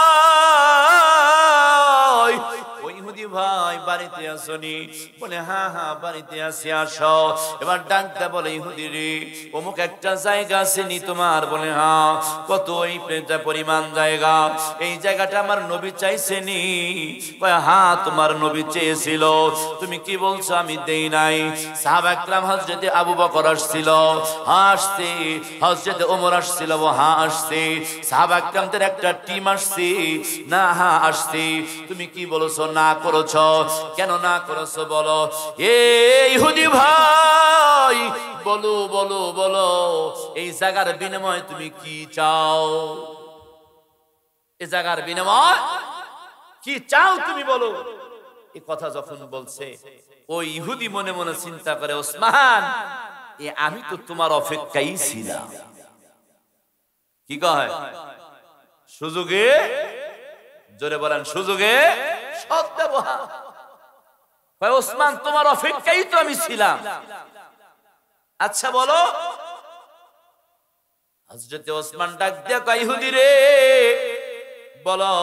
ওই ইহুদি ভাই বাড়িতে আসনি? বলে হ্যাঁ হ্যাঁ বাড়িতে আসি, আসো। এবার ডাক দিয়ে বলে, ইহুদি রে, অমুক একটা জায়গা আসেনি তোমার? বলে হ্যাঁ। কত? ওই পরিমাণ জায়গা, এই জায়গাটা আমার নবী চাইছেনি? হ্যাঁ তোমার নবী চেয়েছিল, তুমি কি বলছো আমি দেই নাই? সাহাবা একরাম হযরত আবু বকর আসছিল, আসছে, হযরত ওমর আসছিল, হ্যাঁ আসছে, সাহাবা একরামদের একটা টিম আসছে, না হ্যাঁ আসছে। তুমি কি বলছো? না করেছো। কেন না করেছো বলো? এই ইহুদি ভাই, বলো বলো বলো, এই জায়গার বিনিময়ে তুমি কি চাও? এই জায়গার বিনিময় কি চাও তুমি বলো? এই কথা যখন বলছে, ওই ইহুদি মনে মনে চিন্তা করে, ওসমান, আমি তো তোমার অপেক্ষায় ছিলাম। কি কয়? সুযোগে, জোরে বলেন, সুযোগে সৎ ব্যবহার। ওসমান, তোমার অপেক্ষায় তো আমি ছিলাম। আচ্ছা বলো। হযরত ওসমান ডাক দিয়া কয়, ইহুদি রে, বলো,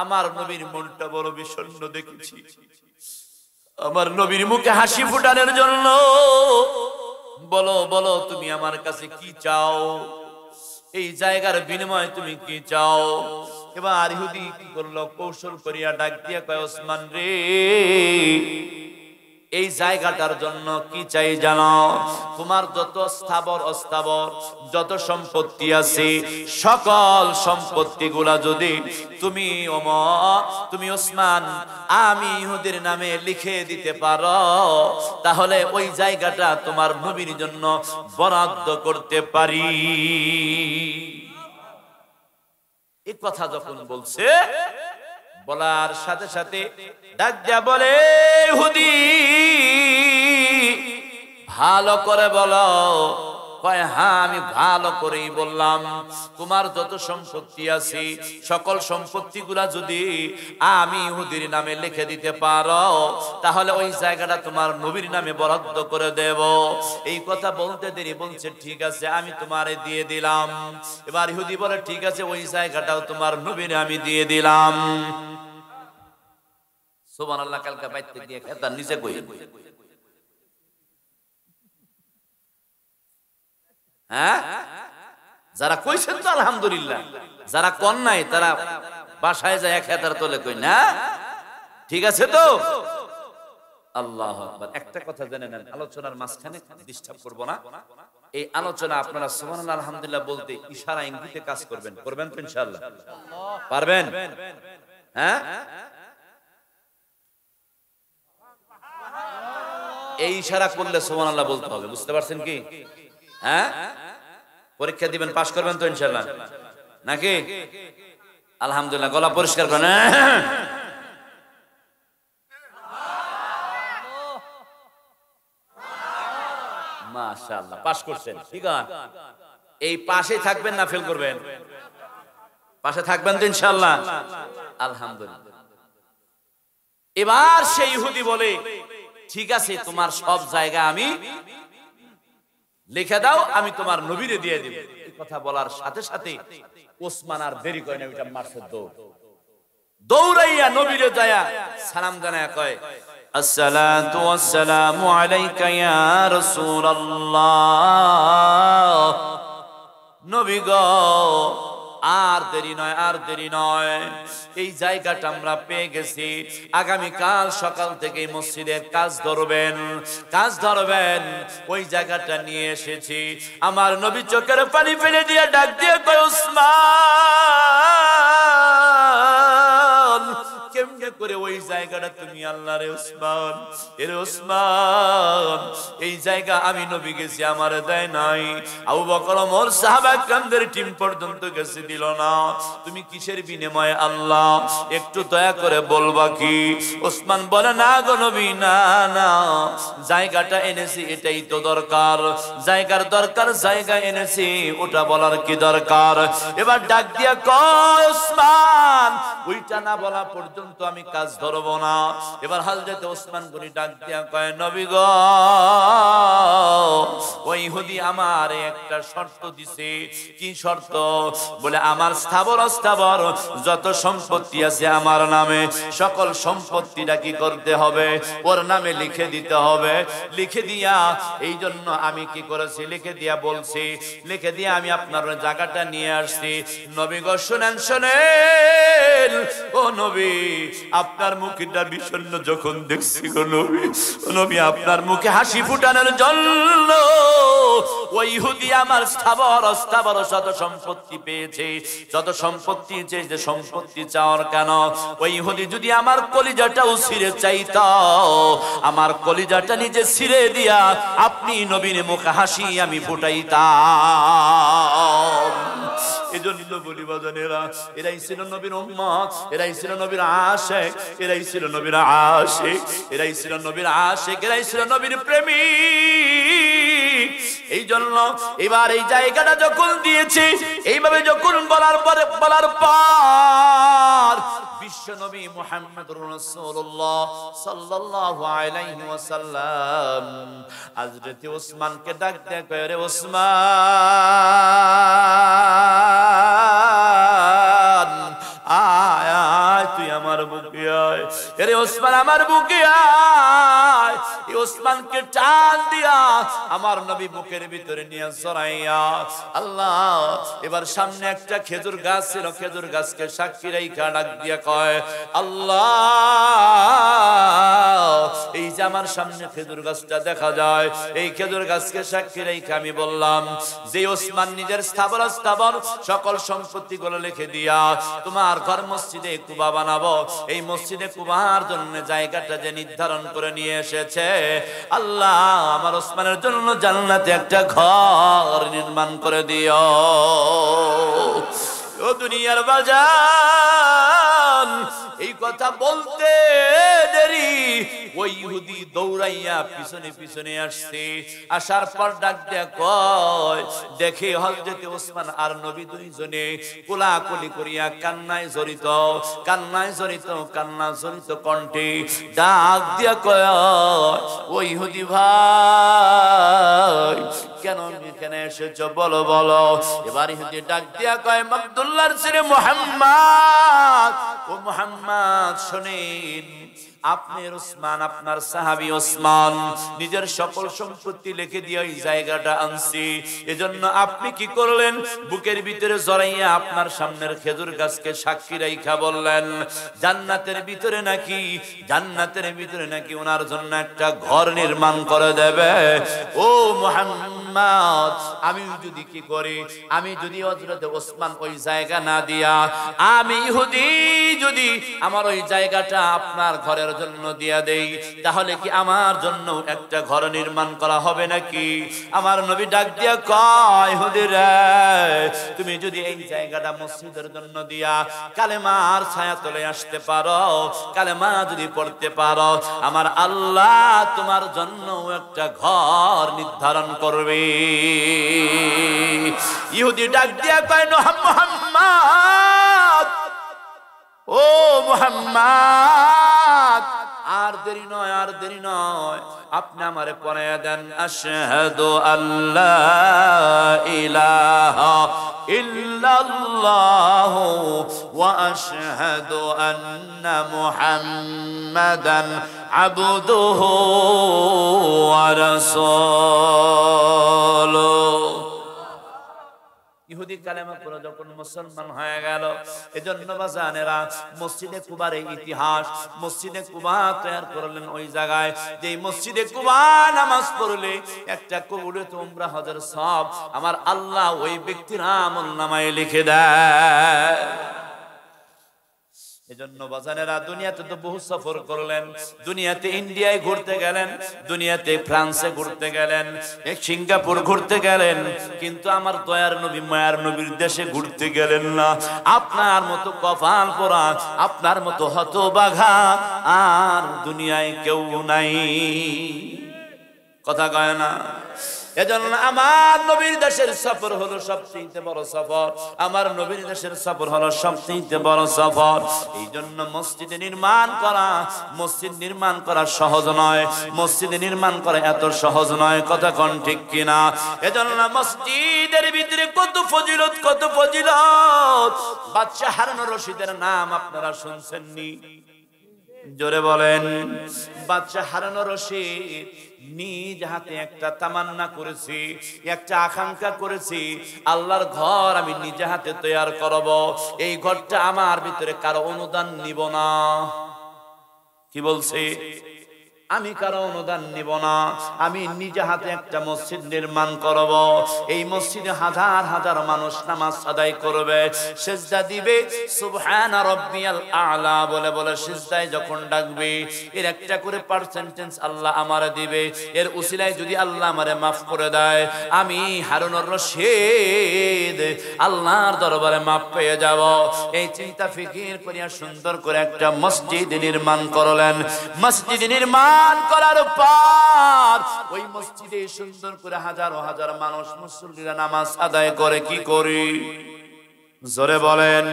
আমার নবীর মনটা বড় বিষণ্ণ দেখেছি, আমার নবীর মুখে হাসি ফুটানোর জন্য বলো বলো, তুমি আমার কাছে কি চাও? এই জায়গার বিনিময়ে তুমি কি চাও? এবার ইহুদি কি করলো? কৌশল করিয়া ডাক দিয়া কয়, ওসমান রে, এই জায়গাটার জন্য কি চাই জানো? তোমার যত স্থাবর অস্থাবর যত সম্পত্তি আছে, সকল সম্পত্তি গুলা যদি তুমি তুমি ওসমান আমি ইহুদির নামে লিখে দিতে পারো, তাহলে ওই জায়গাটা তোমার নবীর জন্য বরাদ্দ করতে পারি। এই কথা যখন বলছে, বলার সাথে সাথে ডাক দিয়া বলে, ইহুদি ভালো করে বলো। কয় হ্যাঁ আমি ভালো করেই বললাম, তোমার যত সম্পত্তি আছে সকল সম্পত্তি গুলা যদি আমি ইহুদির নামে লিখে দিতে পারো, তাহলে ওই জায়গাটা তোমার নবীর নামে বরাদ্দ করে দেব। এই কথা বলতে দেরি বলছে, ঠিক আছে আমি তোমারে দিয়ে দিলাম। এবার ইহুদি বলে, ঠিক আছে ওই জায়গাটাও তোমার নবীর আমি দিয়ে দিলাম। সুবহানাল্লাহ। কালকে বাইতে দিয়ে খেতার নিচে কই, হ্যাঁ, যারা কইছেন তো আলহামদুলিল্লাহ, যারা কন নাই তারা বাসায় যায় খেতার তোলে কই না। ঠিক আছে তো? আল্লাহু আকবার। একটা কথা জেনে নেন, আলোচনার মাঝখানে ডিস্টার্ব করব না। এই আলোচনা আপনারা সুবহানাল্লাহ আলহামদুলিল্লাহ বলতে ইশারা ইঙ্গিতে কাজ করবেন, করবেন তো ইনশাআল্লাহ? পারবেন? হ্যাঁ, এই ইশারা করলে সুবহানাল্লাহ বলতে হবে, বুঝতে পারছেন কি? হ্যাঁ, পরীক্ষা দিবেন, পাস করবেন তো ইনশাআল্লাহ নাকি? আলহামদুলিল্লাহ। গলা পরিষ্কার করেন। মাশাআল্লাহ, পাস করছেন। ঠিক আছে, এই পাশে থাকবেন না ফেল করবেন? পাশে থাকবেন তো ইনশাআল্লাহ? আলহামদুলিল্লাহ। এবার সেই ইহুদি বলে, ঠিক আছে তোমার সব জায়গা আমি লিখে দাও, আমি তোমার নবীরে দিয়ে দেব। এই কথা বলার সাথে সাথে ওসমান আর দেরি করে না, ওইটা মারছে দৌড়, দৌড়াইয়া নবীরে যায়া সালাম জানায়া কয়, আসসালাতু ওয়াসসালামু আলাইকা ইয়া রাসূলুল্লাহ। নবী গো, আর দেরি নয়, আর দেরি নয়, এই জায়গাটা আমরা পেয়ে গেছি। আগামীকাল সকাল থেকে মসজিদের কাজ ধরবেন, কাজ ধরবেন। ওই জায়গাটা নিয়ে এসেছি। আমার নবী চোখের পানি ফেলে দিয়ে ডাক দিয়ে কয়, উসমান, কেমনে করে ওই জায়গাটা তুমি আল্লাহ রে উসমান, এরে উসমান, এই জায়গা আমি নবী গেছি আমার দেয় নাই, আবু বকর ওমর সাহাবা কেরামদের টিম পর্যন্ত গেছে দিল না, তুমি কিসের বিনিময়ে আল্লাহ একটু দয়া করে বলবা কি? ওসমান বলে, না গো নবী, না না, জায়গাটা এনেছি এটাই তো দরকার, জায়গার দরকার, জায়গা এনেছি, ওটা বলার কি দরকার? এবার ডাক দিয়া কয়, ওসমান, ওইটা না বলা পর্যন্ত আমি কাজ ধরবো না। এবার হযরত ওসমান গনি ডাক দিয়া কয়, নবী গো, ওই ইহুদি আমার একটা শর্ত দিছে। কি শর্ত? বলে, আমার স্থাবর অস্থাবর যত সম্পত্তি আছে আমার নামে, সকল সম্পত্তিটা কি করতে হবে? ওর নামে লিখে দিতে হবে। লিখে দিয়া, এই জন্য আমি কি করেছি, লিখে দিয়া বলছি, লিখে দিয়া আমি আপনার জায়গাটা নিয়ে আসছি। নবী গো, শুনেন শুনেন, ও নবী, আপনার মুখটা বিষণ্ণ যখন দেখছি গো নবী, ও নবী, আপনার মুখে হাসি ফুটানোর জন্য ওই ইহুদি আমার স্থাবর অস্থাবর যত সম্পত্তি পেয়েছে, যত সম্পত্তি চেয়েছে, সম্পত্তি চাওয়ার কেন? ওই ইহুদি যদি আমার কলিজাটাও ছিঁড়ে চাইত, আমার কলিজাটা নিজে ছিঁড়ে দিয়া আপনি নবীর মুখে হাসি আমি ফুটাইতাম। এজন্য বলি বাজানেরা, এরাই ছিল নবীর উম্মত, এরাই ছিল নবীর আশিক, এরাই ছিল নবীর আশিক, এরাই ছিল নবীর আশিক, এরাই ছিল নবীর প্রেমিক। এই জন্য এবার এই জায়গাটা যখন দিয়েছে, এইভাবে যখন বলার পর বিশ্ব নবী মুহাম্মদুর রাসূলুল্লাহ সাল্লাল্লাহু আলাইহি ওয়াসাল্লাম হযরত ওসমানকে ডাক দিয়ে কয়, রে ওসমান, আয় আয়, তুই আমার বুকে আয়, রে ওসমান, আমার বুকে আয়। এই ওসমানকে টান দিয়া আমার নবী বুকের ভিতরে নিয়ে জড়াইয়া, আল্লাহ, এবার সামনে একটা খেজুর গাছ ছিল, খেজুর গাছকে সাক্ষী রাইখা ডাক দিয়া কয়, আল্লাহ, এই যে আমার সামনে খেজুর গাছটা দেখা যায়, এই খেজুর গাছকে সাক্ষী রাইখা আমি বললাম যে ওসমান নিজের স্থাবর অস্থাবর সকল সম্পত্তি গুলো লিখে দিয়া তোমার ঘর মসজিদে কুবা বানাবো, এই মসজিদে কুবার জন্য জায়গাটা যে নির্ধারণ করে নিয়ে এসেছে, আল্লাহ, আমার ওসমানের জন্য জান্নাতে একটা ঘর নির্মাণ করে দিও। ও দুনিয়ার বাজার, এই কথা বলতে দেরি ওই ইহুদি দৌড়াইয়া পিছনে পিছনে আসছে। আসার পর ডাক দেয়া কয়, দেখে হযরত ওসমান আর নবী দুইজনে কোলাকুলি করিয়া কান্নায় জড়িত, কান্নায় জড়িত, কান্না জড়িত কণ্ঠে ডাক দিয়া কয়, ও ইহুদি ভাই, কেন এখানে এসেছো, বলো বলো। এবার ইহুদি ডাক দিয়া কয়, আব্দুল্লাহর ছেলে মুহাম্মদ, ও মুহাম্মদ, শুনেন, আপনার ওসমান, আপনার সাহাবী ওসমান নিজের সকল সম্পত্তি লিখে দিয়ে ওই জায়গাটা আনছি, এজন্য আপনি কি করলেন, বুকের ভিতরে জড়াইয়া আপনার সামনের খেজুর গাছকে সাক্ষী রাইখা বললেন জান্নাতের ভিতরে নাকি, জান্নাতের ভিতরে নাকি ওনার জন্য একটা ঘর নির্মাণ করে দেবে। ও মুহাম্মদ, আমি যদি কি করি, আমি যদি হযরত ওসমান ওই জায়গা না দিয়া, আমি ইহুদি যদি আমার ওই জায়গাটা আপনার ঘরের জন্য দিয়া দেই, তাহলে কি আমার জন্য একটা ঘর নির্মাণ করা হবে নাকি? আমার নবী ডাক দিয়া কয়, ইহুদি রে, তুমি যদি এই জায়গাটা মসজিদের জন্য দিয়া কালেমার ছায়া তলে আসতে পারো, কালেমা যদি পড়তে পারো, আমার আল্লাহ তোমার জন্য একটা ঘর নির্ধারণ করবে। ইহুদি ডাক দিয়া কয়, মুহাম্মদ, ও মুহাম্মদ, আর দেরি নয়, আর দেরি নয়, আপনি আমারে পড়াইয়া দেন, আশহাদু আল্লা ইলাহা ইল্লাল্লাহু ওয়া আশহাদু আন্না মুহাম্মাদান আবদুহু ওয়া রাসূলুহু। ইহুদি নবী কালেমা পড়ে যখন মুসলমান হয়ে গেল, এজন্য বাজানেরা মসজিদে কুবার এই ইতিহাস, মসজিদে কুবা তৈরি করলেন ওই জায়গায়, যে মসজিদে কুবা নামাজ পড়লে একটা কবুলে তোমরা হজের সব আমার আল্লাহ ওই ব্যক্তির আমলনামায় লিখে দেয়। এজন্য বাজানেরা দুনিয়াতে তো বহু সফর করলেন, দুনিয়াতে ইন্ডিয়ায় ঘুরতে গেলেন, দুনিয়াতে ফ্রান্সে ঘুরতে গেলেন, সিঙ্গাপুর ঘুরতে গেলেন, কিন্তু আমার দয়ার নবী মায়ার নবীর দেশে ঘুরতে গেলেন না। আপনার মতো কপাল পোড়া, আপনার মতো হতবাঘা আর দুনিয়ায় কেউ নাই। কথা কয় না? এজন্য আমার নবীর দেশের সফর হলো সবচেয়ে বড় সফর, আমার নবীর দেশের সফর হলো সবচেয়ে বড় সফর। এই জন্য মসজিদে নির্মাণ করা, মসজিদ নির্মাণ করা সহজ নয়, মসজিদে নির্মাণ করা এত সহজ নয়। কথা কোন ঠিক কিনা? এজন্য মসজিদের ভিতরে কত ফজিলত, কত ফজিলত। বাদশা হারুন রশিদের নাম আপনারা শুনছেননি? জোরে বলেন। বাদশা হারুন রশিদ নিজ হাতে একটা তামান্না করেছি, একটা আকাঙ্ক্ষা করেছি, আল্লাহর ঘর আমি নিজে হাতে তৈরি করব, এই ঘরটা আমার ভিতরে কারো অনুদান নিব না। কি বলছে? আমি কারো অনুদান নিব না, আমি নিজে হাতে একটা মসজিদ নির্মাণ করব। এই মসজিদে হাজার হাজার মানুষ নামাজ আদায় করবে, সিজদা দিবে, সুবহানা রাব্বিয়াল আ'লা বলে বলে সিজদায় যখন ডাকবে, এর একটা করে পার্সেন্টেজ আল্লাহ আমারে দিবে। এর উসিলায় যদি আল্লাহ আমারে মাফ করে দেয়, আমি হারুনুর রশিদ আল্লাহর দরবারে মাফ পেয়ে যাব। এই চিন্তা ফিকির করিয়া সুন্দর করে একটা মসজিদ নির্মাণ করলেন। মসজিদ নির্মাণ করার পর ওই মসজিদে সুন্দর করে হাজারো হাজার মানুষ মুসল্লিরা নামাজ আদায় করে। কি করি? জোরে বলেন।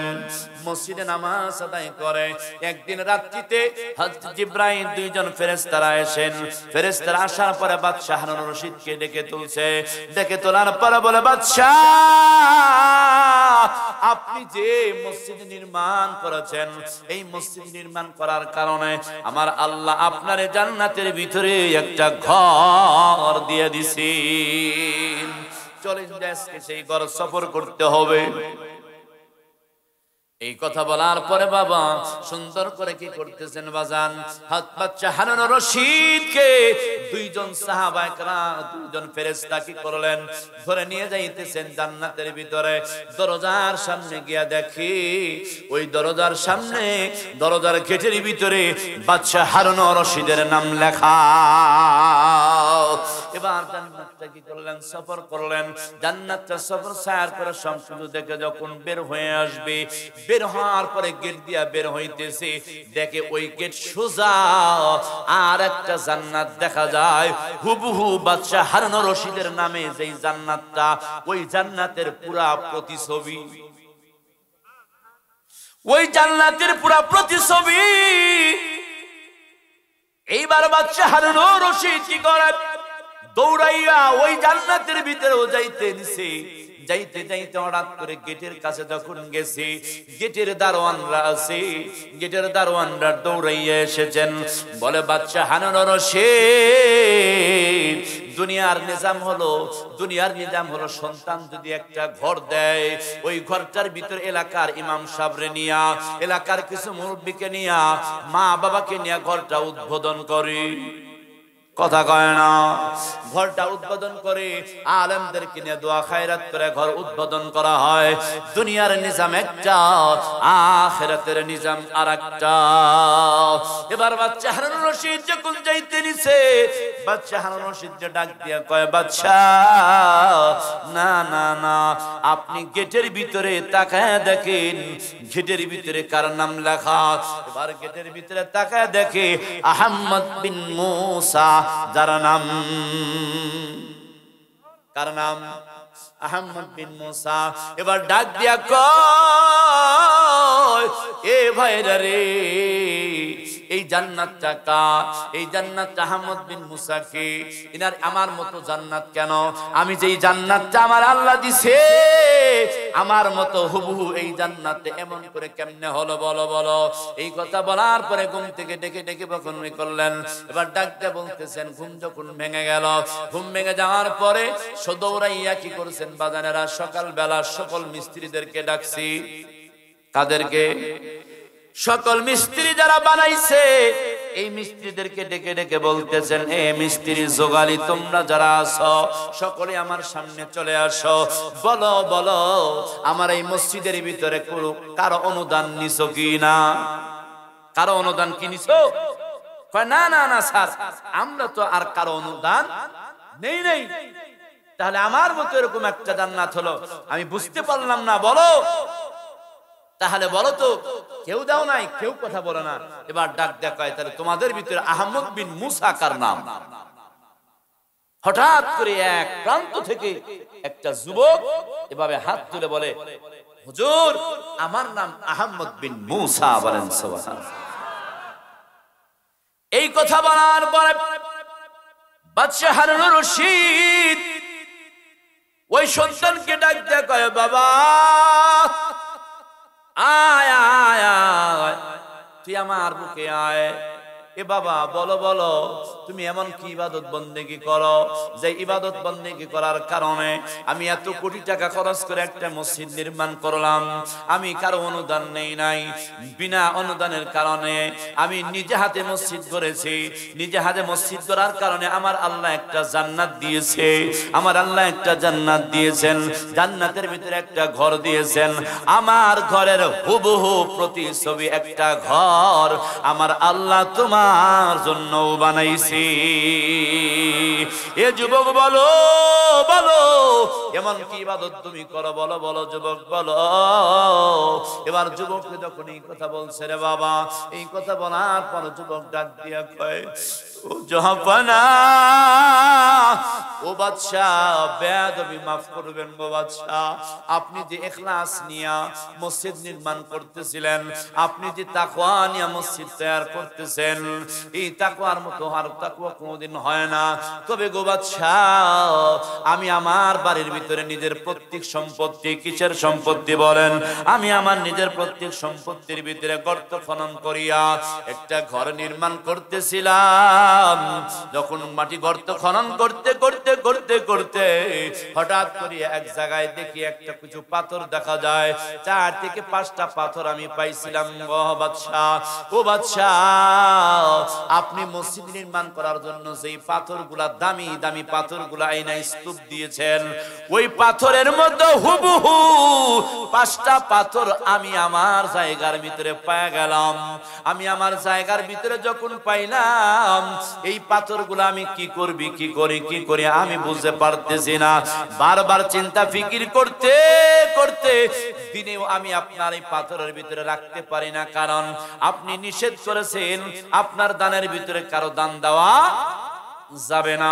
মসজিদে নামাজ আদায় করে। একদিন রাত্রিতে হযরত জিবরাইল দুইজন ফেরেশতারা আসেন। ফেরেশতারা আসার পরে বাদশা হারুন রশিদকে ডেকে তুলছে। ডেকে তোলার পরে বলে, বাদশা আপনি যে মসজিদ নির্মাণ করেছেন, এই মসজিদ নির্মাণ করার কারণে আমার আল্লাহ আপনার জান্নাতের ভিতরে একটা ঘর দিয়ে দিছেন। চলেন আজকে সেই ঘর সফর করতে হবে। এই কথা বলার পরে বাবা সুন্দর করে কি করতেছেন বাজান, বাদশা হারুন রশিদকে দুইজন সাহাবা একরাম, দুইজন ফেরেশতা কি করলেন, ধরে নিয়ে যাইতেছেন জান্নাতের ভিতরে। দরজার সামনে গিয়া দেখি ওই দরজার সামনে, দরজার গেটের ভিতরে বাদশা হারুন রশিদের নাম লেখা। এবার জান্নাতটা কি করলেন, সফর করলেন। জান্নাতটা সফর সার করে সম্পূর্ণ দেখে যখন বের হয়ে আসবে, বের হওয়ার পরে গেট দিয়া বের হইতেছে, দেখে ওই গেট সোজা আর একটা জান্নাত দেখা যায়, হুবহু বাদশা হারুন রশিদের নামে যেই জান্নাতটা, ওই জান্নাতের পুরা প্রতিছবি, ওই জান্নাতের পুরা প্রতিছবি। এইবার বাদশা হারুন রশিদ কি করে, দৌড়াইয়া ওই জান্নাতের ভিতরেও যাইতে নিছে। যাইতে যাইতে হঠাৎ করে গেটের কাছে যখন গেছে, গেটের দারোয়ানরা আছে, গেটের দারোয়ানরা দৌড়াইয়া এসেছেন। বলে, বাদশা হারুন রশিদ দুনিয়ার নিজাম হলো, দুনিয়ার নিজাম হলো সন্তান যদি একটা ঘর দেয়, ওই ঘরটার ভিতর এলাকার ইমাম সাহেবরে নিয়া, এলাকার কিছু মুরব্বিকে নিয়া, মা বাবাকে নিয়ে ঘরটা উদ্বোধন করে। কথা কয় না? ঘরটা উদ্বোধন করে আলেমদেরকে নিয়ে দোয়া খায়রাত করে ঘর উদ্বোধন করা হয়। দুনিয়ার নিজাম একটা, আখিরাতের নিজাম আরেকটা। এবার বাদশা হারুন রশিদ যখন যাইতে নিছে, বাদশা হারুন রশিদ ডাক দিয়া কয়, বাদশা না না না, আপনি গেটের ভিতরে তাকায় দেখেন, গেটের ভিতরে কার নাম লেখা। এবার গেটের ভিতরে তাকায় দেখে আহমদ বিন মুসা, যার নাম, কার নাম? আহমদ বিন মুসা। এবার ডাক দিয়া কয়, এ ভাইরা রে, এই জান্নাতটা কার? এই জান্নাতটা আহমদ বিন মুসাকে। ইনার আমার মতো জান্নাত কেন? আমি যেই জান্নাতটা আমার আল্লাহ দিছে, আমার মতো হুবহু এই জান্নাতে এমন করে কেমনে হলো বলো বলো। এই কথা বলার পরে ঘুম থেকে ডেকে ডেকে বকন করলেন। এবার ডাকতে বলতেছেন, ঘুম যখন ভেঙে গেল, ঘুম ভেঙে যাওয়ার পরে সদৌড়াইয়া কি করছেন বাজানেরা, সকালবেলা সকল মিস্ত্রিদেরকে ডাকছি। কাদেরকে? সকল মিস্ত্রি যারা বানাইছে এই মিস্ত্রিদেরকে ডেকে ডেকে বলতেছেন, এ মিস্ত্রি জোগালি তোমরা যারা আছো সকলে আমার সামনে চলে আসো। বলো বলো আমার এই মসজিদের ভিতরে কারো অনুদান নিছো কি না? কারো অনুদান কি নিছো? কয় না না না স্যার, আমরা তো আর কারো অনুদান নেই নেই। তাহলে আমার মতো এরকম একটা জান্নাত হলো, আমি বুঝতে পারলাম না। বলো তাহলে বলো তো, কেউ দাও নাই, কেউ কথা বলে না। এবার ডাক দেখায়, তাহলে তোমাদের ভিতরে আহমদ বিন মুসা কার নাম? হঠাৎ করে এক প্রান্ত থেকে একটা যুবক এভাবে হাত তুলে বলে, হুজুর আমার নাম আহমদ বিন মুসা। বলেন সুবহানাল্লাহ। এই কথা বলার পরে বাদশাহ হারুনুর রশিদ ওই সন্তানকে ডাক দিয়ে কয়, বাবা আয় আয় আয়, তুই আমার বুকে আয়। এ বাবা বলো বলো তুমি এমন কি ইবাদত বন্দেগী করো যে ইবাদত বন্দেগী করার কারণে আমি এত কোটি টাকা খরচ করে একটা মসজিদ নির্মাণ করলাম, আমি কারো অনুদান নেই নাই। বিনা অনুদানের কারণে আমি নিজে হাতে মসজিদ করেছি। নিজে হাতে মসজিদ করার কারণে আমার আল্লাহ একটা জান্নাত দিয়েছে। আমার আল্লাহ একটা জান্নাত দিয়েছেন, জান্নাতের ভিতরে একটা ঘর দিয়েছেন। আমার ঘরের হুবহু প্রতিছবি একটা ঘর আমার আল্লাহ তোমার জন্য বানাইছি। এ যুবক বলো বলো এমন কি ইবাদত তুমি করো? বলো বলো যুবক বলো। এবার যুবককে যখন এই কথা বলছে, রে বাবা এই কথা বলার পর যুবক ডাক দিয়া কয়, ও জাহাপানা, ও বাদশাহ বেয়াদবি মাফ করবেন গো বাদশাহ। আপনি যে ইখলাস নিয়া মসজিদ নির্মাণ করতেছিলেন, আপনি যে তাকওয়া নিয়া মসজিদ তৈরি করতেছেন, এই তাকওয়ার মতো আর তাকওয়া কোনোদিন হয় না। তবে গো বাদশাহ আমি আমার বাড়ির ভিতরে নিজের প্রত্যেক সম্পত্তি, কিসের সম্পত্তি বলেন? আমি আমার নিজের প্রত্যেক সম্পত্তির ভিতরে গর্ত খনন করিয়া একটা ঘর নির্মাণ করতেছিলাম। যখন মাটি গর্ত খনন করতে করতে করতে করতে হঠাৎ করে এক জায়গায় দেখি একটা কিছু পাথর দেখা যায়। 4 থেকে 5টা পাথর আমি পাইছিলাম গো বাদশাহ। ও বাদশাহ আপনি মসজিদ নির্মাণ করার জন্য যেই পাথরগুলা দামি দামি পাথরগুলা আইনা স্তূপ দিয়েছেন, ওই পাথরের মধ্যে হুবহু 5টা পাথর আমি আমার জায়গার ভিতরে পেয়ে গেলাম। আমি আমার জায়গার ভিতরে যখন পাইলাম, এই পাথরগুলো আমি কি করবি, কি করি আমি বুঝতে পারতেছি না। বারবার চিন্তা ফিকির করতে করতে দিনেও আমি আপনার এই পাথরের ভিতরে রাখতে পারি না, কারণ আপনি নিষেধ করেছেন আপনার দানের ভিতরে কারো দান দেওয়া যাবে না।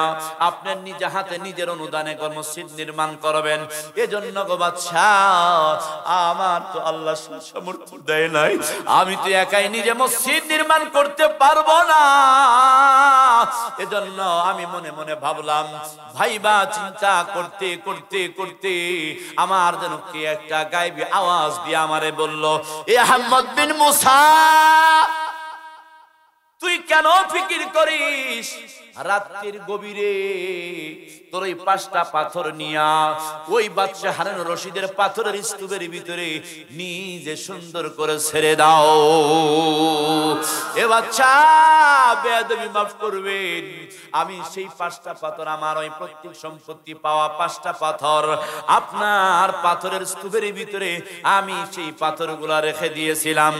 আপনার নিজে হাতে নিজের অনুদানে মসজিদ নির্মাণ করবেন। এজন্য গো বাদশাহ আমার তো আল্লাহ সামর্থ্য দেয় নাই, আমি তো একাই নিজে মসজিদ নির্মাণ করতে পারবো না। এজন্য আমি মনে মনে ভাবলাম, ভাইবা চিন্তা করতে করতে করতে আমার যেন কে একটা গায়েবী আওয়াজ দিয়ে আমারে বলল, এ আহমদ বিন মুসা তুই কেন ফিকির করিস? রাত্রির গভীরে তোর ওই 5টা পাথর নিয়া ওই বাদশা হারুনুর রশিদের পাথরের স্তূপের ভিতরে নিজে সুন্দর করে ছেড়ে দাও। এ বাদশা বেয়াদবি মাফ করবেন, আমি সেই 5টা পাথর আমার ওই প্রত্যেক সম্পত্তি পাওয়া 5টা পাথর আপনার পাথরের স্তূপের ভিতরে আমি সেই পাথরগুলা রেখে দিয়েছিলাম।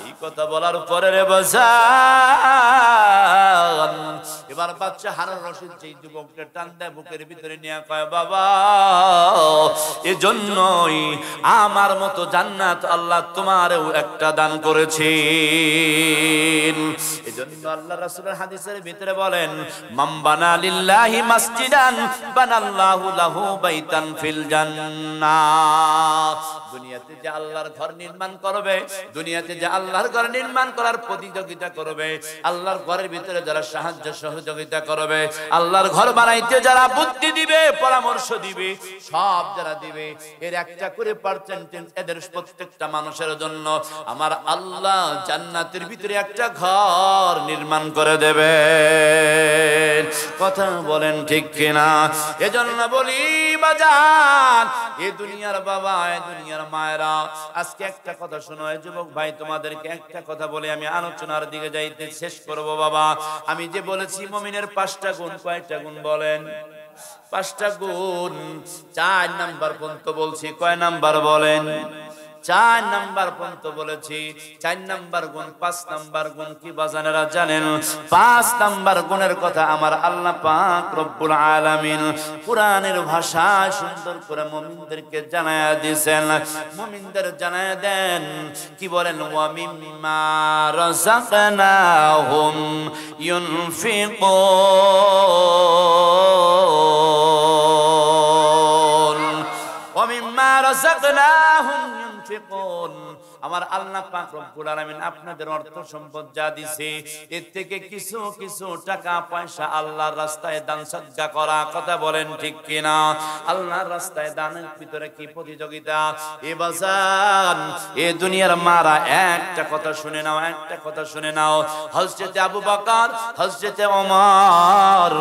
এই কথা বলার পরে রে বাদশা এবার বাদশা হারুনুর রশিদ যেই যুবককে টান দেয় বুকের ভিতরে নিয়ে কয়, বাবা এজন্যই আমার মতো জান্নাত আল্লাহ তোমারও একটা দান করেছেন। এজন্য আল্লাহ রাসূলের হাদিসের ভিতরে বলেন, মান বানা লিল্লাহি মাসজিদান বানাল্লাহু লাহু বাইতান ফিল জান্নাহ। দুনিয়াতে যে আল্লাহর ঘর নির্মাণ করবে, দুনিয়াতে যে আল্লাহর ঘর নির্মাণ করার প্রতিযোগিতা করবে, আল্লাহর ঘরের ভিতরে যারা সাহায্য সহযোগিতা করবে, আল্লাহর ঘর বানাইতে যারা বুদ্ধি দিবে, পরামর্শ দিবে, সব যারা দিবে, এর একটা করে পার্সেন্টেজ এদের প্রত্যেকটা মানুষের জন্য আমার আল্লাহ জান্নাতের ভিতরে একটা ঘর নির্মাণ করে দেবে। কথা বলেন ঠিক কিনা? এজন্য বলি বাজান, এ দুনিয়ার বাবা, এ দুনিয়ার মায়েরা, আজকে একটা কথা শোনো যুবক ভাই, তোমাদেরকে একটা কথা বলে আমি আলোচনার দিকে যাইতে শেষ করব। বাবা, আমি যে বলেছি মুমিনের 5টা গুণ, কয়টা গুণ বলেন? 5টা গুণ। 4 নাম্বার পর্যন্ত বলছি, কয় নাম্বার বলেন? 4 নাম্বার পর্যন্ত বলেছি। 4 নাম্বার গুণ, 5 নাম্বার গুণ কি বাজানেরা জানেন? 5 নাম্বার গুণের কথা আমার আল্লাহ পাক রব্বুল আলামিন কুরআনের ভাষায় সুন্দর করে মুমিনদেরকে জানায়া দিয়েছেন। মুমিনদের জানায়া দেন, কি বলেন? ওয়া মিম্মা রাযাকনাহুম ইউনফিকুন, ওয়া মিম্মা রাযাকনাহুম ইউনফিকুন। আমার আল্লাহ পাক রব্বুল আলামিন আপনাদের অর্থ সম্পদ যা দিয়েছে, এর থেকে কিছু কিছু টাকা পয়সা আল্লাহর রাস্তায় দান সদকা করা। কথা বলেন ঠিক কিনা? আল্লাহর রাস্তায় দানের ভিতরে কি প্রতিযোগিতা? এ বাজান, এ দুনিয়ার মারা, একটা কথা শুনে নাও, একটা কথা শুনে নাও। হযরত আবু বকর, হযরত ওমর,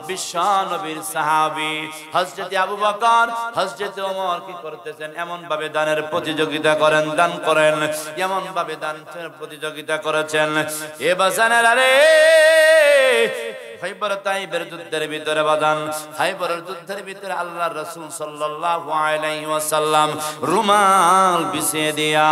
বিশ্ব নবীর সাহাবী, হযরত আবু বকর, হযরত ওমর কি করতেছেন? এমন ভাবে দানের প্রতিযোগিতা করেন, দান করেন, এমন ভাবে দান প্রতিযোগিতা করেছেন। এ বাজানেরা রে, খাইবার তাইবের যুদ্ধের ভিতরে বাজান, খাইবারের যুদ্ধের ভিতরে আল্লাহর রাসূল সাল্লাল্লাহু আলাইহি ওয়াসাল্লাম রুমাল বিছিয়ে দিয়া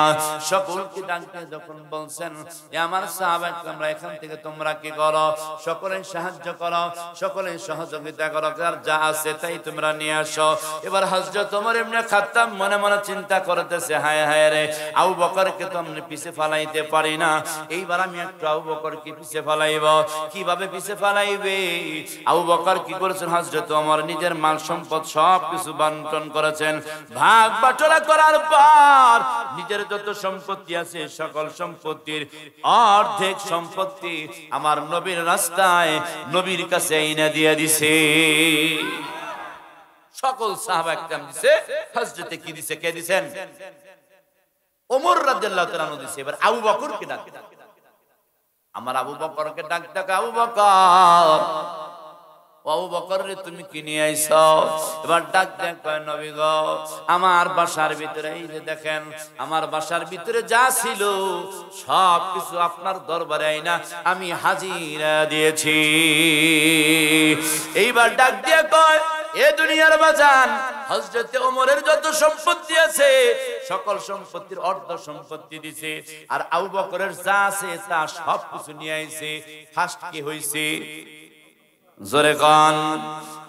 সকলকে ডাকতে যখন বলছেন, এ আমার সাহাবায়ে তোমরা এখান থেকে তোমরা কি করো? সকলে সাহায্য করো, সকলে সহযোগিতা করো, যার যা আছে তাই তোমরা নিয়ে আসো। এবার হযরত ওমর ইবনে খাত্তাব মনে মনে চিন্তা করতেছে, হায় হায় রে, আবু বকরকে তো আমি পিছে ফেলাইতে পারি না, এইবার আমি একটু আবু বকরকে পিছে ফেলাইব। কিভাবে পিছে ফেলাইব? আবু বকর কি করেছেন? হযরত ওমর নিজের মাল সম্পদ সবকিছু বন্টন করেছেন। ভাগ বাটোয়ারা করার পর নিজের যত সম্পত্তি আছে সকল সম্পত্তির অর্ধেক সম্পত্তি আমার নবীর রাস্তায়, নবীর কাছে এনে দিয়ে দিছে। সকল সাহাবা একরাম দিছে, হযরতে কি দিছে? কে দিছেন? ওমর রাদিয়াল্লাহু তাআলা দিছে। এবার আবু বকরকে ডাক, আমার আবু বকরকে ডাক, আবু বকর, আবু বকর রে তুমি কি নিয়ে আইছো? এবার ডাক দেন, কয় নবী গো, আমার বাসার ভিতরে এই যে দেখেন, আমার বাসার ভিতরে যা ছিল সব কিছু আপনার দরবারে আইনা আমি হাজিরা দিয়েছি। এইবার ডাক দিয়ে কয়, এ দুনিয়ার বাজান, হযরত ওমরের যত সম্পত্তি আছে সকল সম্পত্তির অর্ধ সম্পত্তি দিছে, আর আবু বকরের যা আছে তা সব কিছু নিয়ে আইছে। ফার্স্ট কি হইছে? জোরে কোন?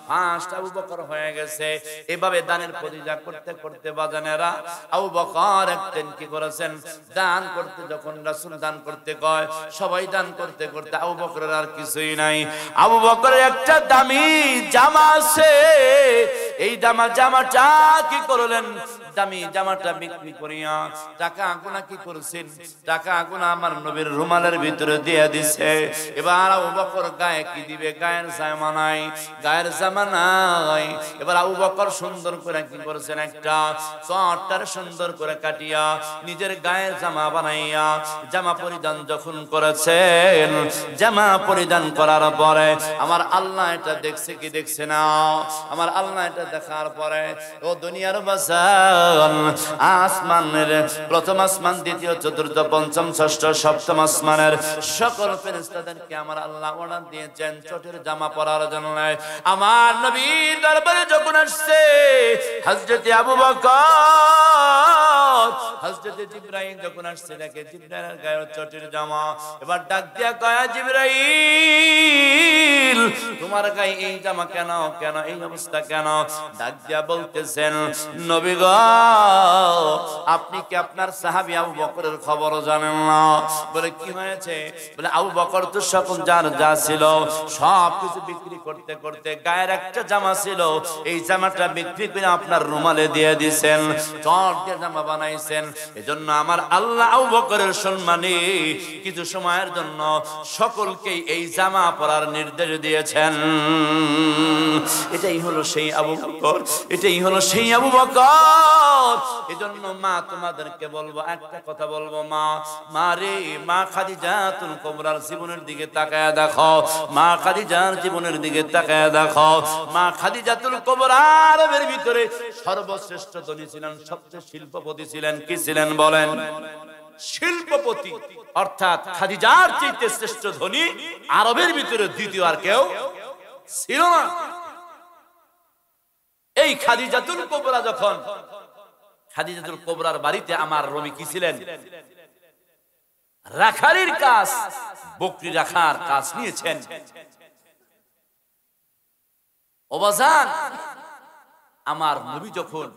ফার্স্ট আবু বকর হয়ে গেছে। এভাবে দানের প্রতিযোগিতা করতে করতে বাজানেরা আবু বকর একদিন কি করেছেন? দান করতে, যখন রাসূল দান করতে কয়, সবাই দান করতে করতে আবু বকরের আর কিছুই নাই। আবু বকরের একটা দামি জামা আছে, এই জামাটা কি করলেন? দামি জামাটা বিক্রি করিয়া টাকা আগুনা কি করেছেন? টাকা আগুনা আমার নবীর রুমালের ভিতরে দিয়ে দিছে। এবার আবু বকর গায়ে কি দিবে? গায়ের জামা নাই, গায়ের জামা নাই। এবার আবু বকর সুন্দর করে কি করেছেন? একটা চটটার সুন্দর করে কাটিয়া নিজের গায়ের জামা বানাইয়া জামা পরিধান যখন করেছেন, জামা পরিধান করার পরে আমার আল্লাহ এটা দেখছে কি দেখছে না? আমার আল্লাহ এটা দেখার পরে, ও দুনিয়ার বাজার, আসমানের প্রথম আসমান, দ্বিতীয়, চতুর্থ, পঞ্চম, ষষ্ঠ, সপ্তম আসমানের সকল ফেরেশতাদেরকে আমার আল্লাহ অর্ডার দিয়েছেন চটের জামা পরার জন্য। আমার নবীর দরবারে যখন আসছে হযরত আবু বকর, হযরত জিবরাইল যখন আসছে, দেখে জিবরাইলের গায়ে চটের জামা। এবার ডাক দিয়া কয়, জিবরাইল তোমার গায়ে এই জামা কেন? কেন এই অবস্থা কেন? ডাক দিয়া বলতেছেন, নবী গো, আপনি কি আপনার সাহাবী আবু বকরের খবরও জানেন না? বলে কি হয়েছে? বলে আবু বকর তো সকল যার যা ছিল সব কিছু বিক্রি করতে করতে গায়ের একটা জামা ছিল, এই জামাটা বিক্রি করে আপনার রুমালে দিয়ে দিয়েছেন, চট দিয়ে জামা বানাইছেন। এজন্য আমার আল্লাহ আবু বকরের সম্মানে কিছু সময়ের জন্য সকলকে এই জামা পরার নির্দেশ দিয়েছেন। এটাই হলো সেই আবু বকর, এটাই হলো সেই আবু বকর। এজন্য মা তোমাদেরকে বলবো, একটা কথা বলবো, মা রে, মা খাদিজাতুল কুবরার জীবনের দিকে তাকায় দেখো, মা খাদিজার জীবনের দিকে তাকায় দেখো। মা খাদিজাতুল কুবরা আরবের ভিতরে সর্বশ্রেষ্ঠ ধনী ছিলেন, সবচেয়ে শিল্পপতি ছিলেন। কি ছিলেন বলেন? শিল্পপতি। অর্থাৎ খাদিজার চেয়ে শ্রেষ্ঠ ধনী আরবের ভিতরে দ্বিতীয় আর কেউ ছিল না। এই খাদিজাতুল কুবরা যখন, খাদিজাতুল কুবরার বাড়িতে আমার নবী কি ছিলেন? রাখালির কাজ, বকরি রাখার কাজ নিয়েছেন। ওবাজান, আমার নবী যখন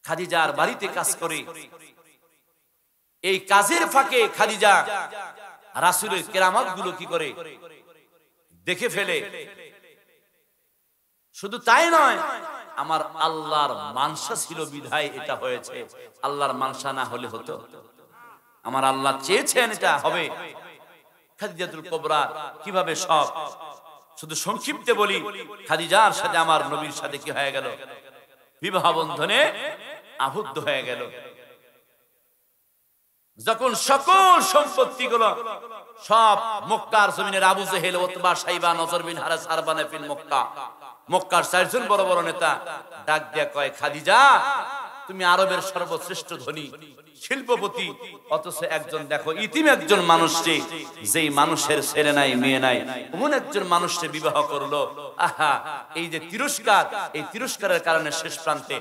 খাদিজার বাড়িতে কাজ করে, এই কাজের ফাঁকে খাদিজা রাসূলের কেরামত গুলো কি করে দেখে ফেলে। শুধু তাই নয়, আমার আল্লাহর মানসা ছিল বিধায় এটা হয়েছে। আল্লাহর মানসা না হলে হতো? আমার আল্লাহ চেয়েছেন এটা হবে। খাদিজাতুল কুবরা কিভাবে সব, শুধু সংক্ষিপ্তে বলি, খাদিজার সাথে আমার নবীর সাথে কি হয়ে গেল? বিবাহ বন্ধনে আবদ্ধ হয়ে গেল। যখন সকল সম্পত্তিগুলো সব মক্কার জমিনের আবু জেহেল, উতবা, শাইবা, নজর বিন হারিস, আরবানে ফিল মক্কা, মক্কার চারজন বড় বড় নেতা ডাক দিয়া কয়, খাদিজা তুমি আরবের সর্বশ্রেষ্ঠ ধনী শিল্পপতি, অথচ একজন দেখো ইতিম একজন মানুষকে, যেই মানুষের ছেলে নাই মেয়ে নাই, এমন একজন মানুষকে বিবাহ করলো। আহা, এই যে তিরস্কার, এই তিরস্কারের কারণে শেষ প্রান্তে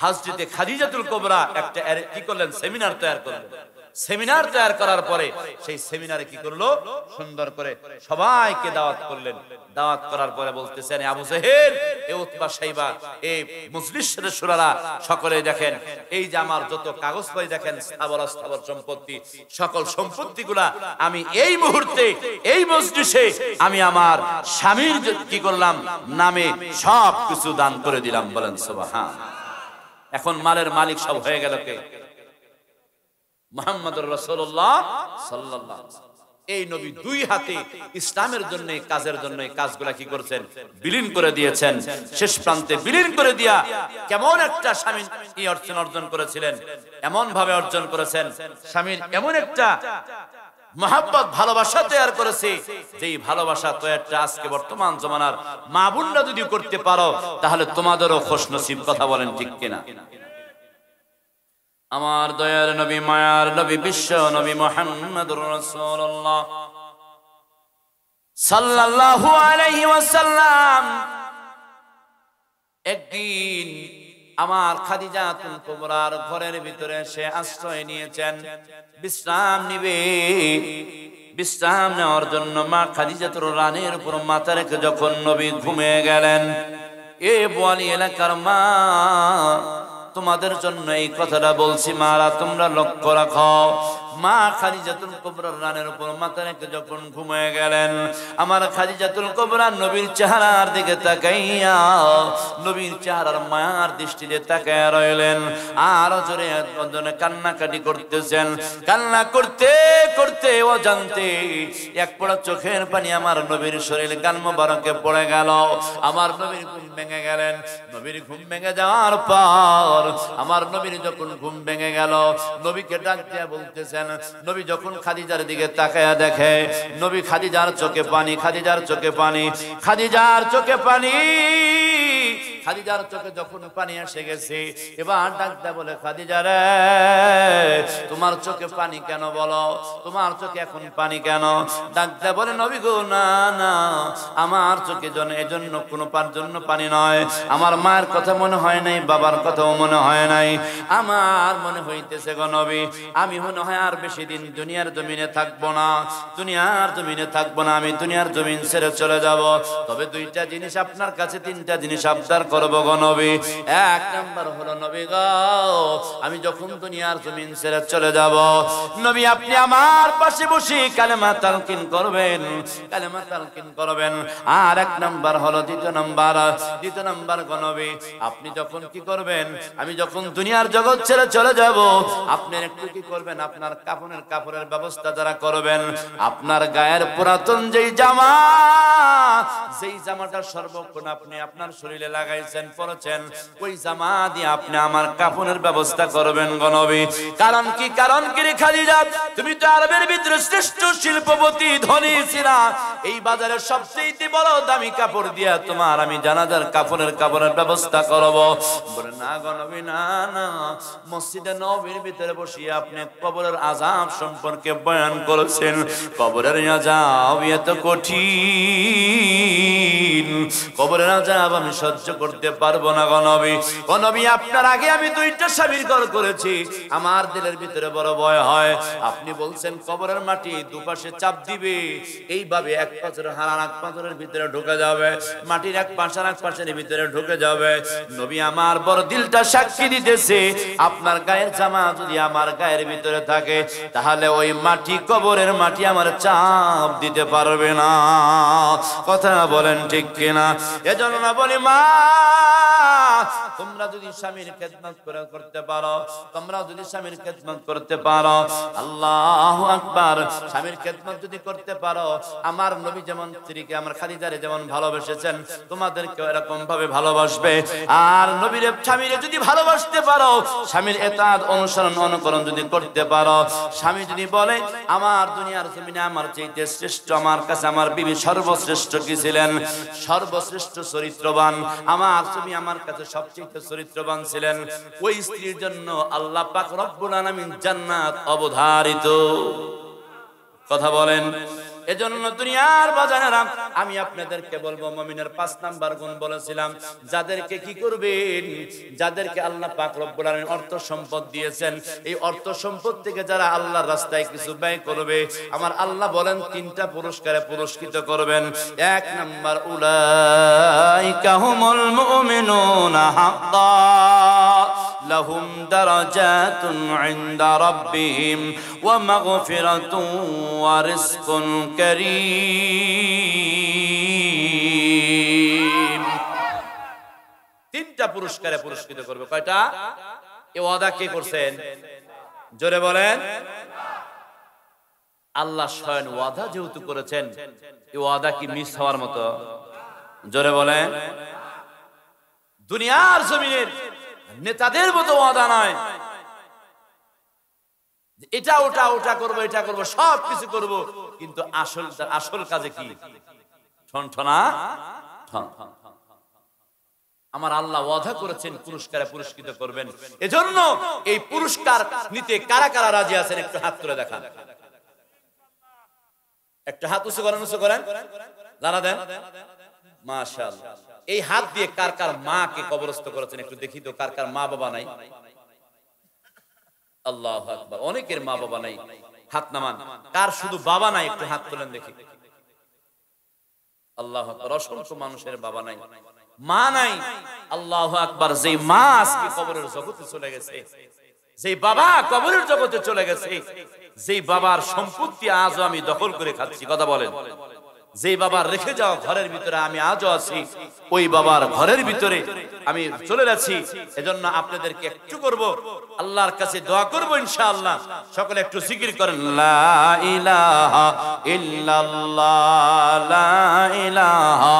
হযরতে খাদিজাতুল কুবরা একটা কি করলেন? সেমিনার তৈরি করলেন। সেমিনার তৈরি করার পরে সেই সেমিনারে কি করলো? সুন্দর করে সবাইকে দাওয়াত করলেন। দাওয়াত করার পরে বলতেছেন, আবু জেহেল, এ উতবা, শাইবা, এই মজলিসের শুরারা সকলে দেখেন, এই যে আমার যত কাগজ পাই দেখেন, স্থাবর অস্থাবর সম্পত্তি, সকল সম্পত্তিগুলা আমি এই মুহূর্তে এই মজলিসে আমি আমার স্বামীর কি করলাম? নামে সব কিছু দান করে দিলাম। বলেন সুবহান। এখন মালের মালিক সব হয়ে গেল কে? মুহাম্মদুর রাসূলুল্লাহ সাল্লাল্লাহু আলাইহি ওয়াসাল্লাম। এই নবী দুই হাতে ইসলামের জন্য, কাজের জন্য কাজগুলা কি করেছেন? বিলীন করে দিয়েছেন। শেষ প্রান্তে বিলীন করে দিয়া কেমন একটা স্বামীর অর্জন করেছিলেন, এমন ভাবে অর্জন করেছেন, স্বামীর এমন একটা মহব্বত, ভালোবাসা তৈরি করেছে, যেই ভালোবাসা তৈরিটা আজকে বর্তমান জমানার মা বোনরা যদি করতে পারো, তাহলে তোমাদেরও খুশনসিব। কথা বলেন ঠিক কিনা? আমার দয়ার নবী, মায়ার নবী, বিশ্ব নবী মুহাম্মদুর রাসূলুল্লাহ সাল্লাল্লাহু আলাইহি ওয়াসাল্লাম একদিন আমার খাদিজাতুল কুবরার ঘরের ভিতরে এসে আশ্রয় নিয়েছেন, বিশ্রাম নিবে। বিশ্রাম নেওয়ার জন্য মা খাদিজাতুর রানের উপর মাথা রেখে যখন নবী ঘুমিয়ে গেলেন, এ বোয়ালি এলাকার মা, তোমাদের জন্য এই কথাটা বলছি, মারা তোমরা লক্ষ্য রাখো। মা খাদিজাতুল কুবরার রানের উপর মাথা রেখে যখন ঘুমিয়ে গেলেন, আমার খাদিজাতুল কুবরা নবীর চেহারার দিকে তাকাইয়া, নবীর চেহারার মায়ার দৃষ্টিতে তাকায়া রইলেন। আর জোরে কান্নাকাটি করতেছেন। কান্না করতে করতে অজান্তে এক পড়া চোখের পানি আমার নবীর শরীর গান মোবারকে পড়ে গেল। আমার নবীর ঘুম ভেঙে গেলেন। নবীর ঘুম ভেঙে যাওয়ার পর আমার নবীর যখন ঘুম ভেঙে গেল, নবীকে ডাক দিয়ে বলতেছেন, নবী যখন খাদিজার দিকে তাকায়া দেখে, নবী খাদিজার চোখে পানি, খাদিজার চোখে পানি, খাদিজার চোখে পানি, খাদিজার চোখে যখন পানি এসে গেছে, এবার ডাক দেয়া বলে, খাদিজা রে, তোমার চোখে পানি কেন? বলো, তোমার চোখে এখন পানি কেন? ডাক দেয়া বলে, নবী গো, না না, আমার চোখে এজন্য কোনো জন্য পানি নয়। আমার মায়ের কথা মনে হয় নাই, বাবার কথাও মনে হয় নাই, আমার মনে হইতেছে গো নবী, আমি মনে হয় আর বেশি দিন দুনিয়ার জমিনে থাকবো না, দুনিয়ার জমিনে থাকবো না, আমি দুনিয়ার জমিন ছেড়ে চলে যাব। তবে দুইটা জিনিস আপনার কাছে, তিনটা জিনিস আবদার করব গো নবী। এক নাম্বার হলো নবী গো, আমি যখন দুনিয়ার জমিন ছেড়ে চলে যাব, নবী আপনি আমার পাশে বসে কালেমা তালকিন করবেন, কালেমা তালকিন করবেন। আর এক নাম্বার হলো দ্বিতীয় নাম্বার গো নবী, আপনি যখন কি করবেন, আমি যখন দুনিয়ার জগৎ ছেড়ে চলে যাব, আপনি একটু কি করবেন, আপনার কাপড়ের ব্যবস্থা যারা করবেন, আপনার গায়ের পুরাতন যেই জামাটা সর্বক্ষণ আপনি আপনার শরীরে লাগাইছেন, পরেছেন, ওই জামা দিয়ে আপনি আমার কাপড়ের ব্যবস্থা করবেন গো নবী। কারণ কি রে খাদিজা, তুমি তো আরবের ভিতরে শ্রেষ্ঠ শিল্পপতি, ধনী ছিলা, এই বাজারের সবচেয়ে বড় দামি কাপড় দিয়া তোমার আমি জানাজার কাপড়ের ব্যবস্থা করব। বলে না গো নবী, না, মসজিদে নববীর ভিতরে বসিয়ে আপনি কবরের আযাব সম্পর্কে বয়ান করেছেন। কবরের আযাব এত কঠিন, কবরের আযাব আমি সহ্য করতে পারবো না গো নবী। ও নবী, আপনার আগে আমি 2টা স্বামীর ঘর করেছি, আমার দিলের ভিতরে বড় ভয় হয়। আপনি বলছেন কবরের মাটি দুপাশে চাপ দিবে, এইভাবে এক পাথর হারান এক পাথরের ভিতরে ঢুকে যাবে, মাটির এক পাশের ভিতরে ঢুকে যাবে। নবী আমার বড় দিলটা সাক্ষী দিতেছে, আপনার গায়ের জামা যদি আমার গায়ের ভিতরে থাকে, তাহলে ওই মাটি, কবরের মাটি আমার চাপ দিতে পারবে না। কথা বলেন ঠিক কিনা? এজন্য বলি মা, তোমরা যদি স্বামীর খেদমত করতে পারো, তোমরা যদি স্বামীর খেদমত করতে পারো, আল্লাহু আকবার, স্বামীর খেদমত যদি করতে পারো, আমার নবী যেমন স্ত্রীকে, আমার খাদিজারে যেমন ভালোবেসেছেন, তোমাদেরকে এরকম ভাবে ভালোবাসবে। আর নবীর স্বামীরে যদি ভালোবাসতে পারো, স্বামীর ইতাআত অনুকরণ যদি করতে পারো, স্বামী যদি বলে আমার দুনিয়ার জমিনে আমার চাইতে শ্রেষ্ঠ, আমার কাছে আমার বিবি সর্বশ্রেষ্ঠ কি ছিলেন, সর্বশ্রেষ্ঠ চরিত্রবান, আমার তুমি আমার কাছে সবচেয়ে চরিত্রবান ছিলেন, ওই স্ত্রীর জন্য আল্লাহ পাক রব্বুল আলামিন জান্নাত অবধারিত। কথা বলেন। এজন্য দুনিয়ার বাজারেরা আমি আপনাদেরকে বলবো, মুমিনের 5 নাম্বার গুণ বলেছিলাম, যাদেরকে কি করবেন, যাদেরকে আল্লাহ পাক রব্বুল আলামিন অর্থ সম্পদ দিয়েছেন, এই অর্থ সম্পদ থেকে যারা আল্লাহর রাস্তায় কিছু ব্যয় করবে, আমার আল্লাহ বলেন 3টা পুরস্কারে পুরস্কৃত করবেন। 1 নাম্বার, উলাইকা হুমুল মুমিনুনা হাক্কান লাহুম দারাজাতুন ইনদা রাব্বিহিম ওয়া মাগফিরাতুন ওয়া রিজকুন কারীম। 3টা পুরস্কারে পুরস্কৃত করবে। কয়টা? এই ওয়াদা কে করছেন? জোরে বলেন। আল্লাহ স্বয়ং ওয়াদা যেহেতু করেছেন, এই ওয়াদা কি মিস হওয়ার মতো? জোরে বলেন। দুনিয়ার জমিনের নেতাদের মতো ওয়াদা নয়, এটা ওটা করবো, এটা করবো, সব কিছু করবো, কিন্তু আসল কাজে কি? ঠনঠনা। আমার আল্লাহ ওয়াদা করেছেন পুরস্কারে পুরস্কৃত করবেন। এজন্য এই পুরস্কার নিতে কারা কারা রাজি আছেন একটু হাত তুলে দেখান। একটা হাত উঁচু করেন, জানা দেন। মাশাআল্লাহ। এই হাত দিয়ে কার কার মাকে কবরস্থ করেছেন একটু দেখি তো, কার কার মা বাবা নাই? আল্লাহু আকবার। অনেকের মা বাবা নাই, হাত নামান। কার শুধু বাবা নাই একটু হাত তোলেন দেখি। আল্লাহু আকবার। অসংখ্য মানুষের বাবা নাই, মা নাই। আল্লাহু আকবার। যেই মা আজকে কবরের জগতে চলে গেছে, যেই বাবা কবরের জগতে চলে গেছে, যেই বাবার সম্পত্তি আজও আমি দখল করে খাচ্ছি, কথা বলেন, যেই বাবার রেখে যাওয়া ঘরের ভিতরে আমি আজও আছি, ওই বাবার ঘরের ভিতরে আমি চলে যাচ্ছি। এজন্য আপনাদেরকে একটু করব, আল্লাহর কাছে দোয়া করব ইনশাআল্লাহ। সকলে একটু জিকির করেন, লা ইলাহা ইল্লাল্লাহ, লা ইলাহা।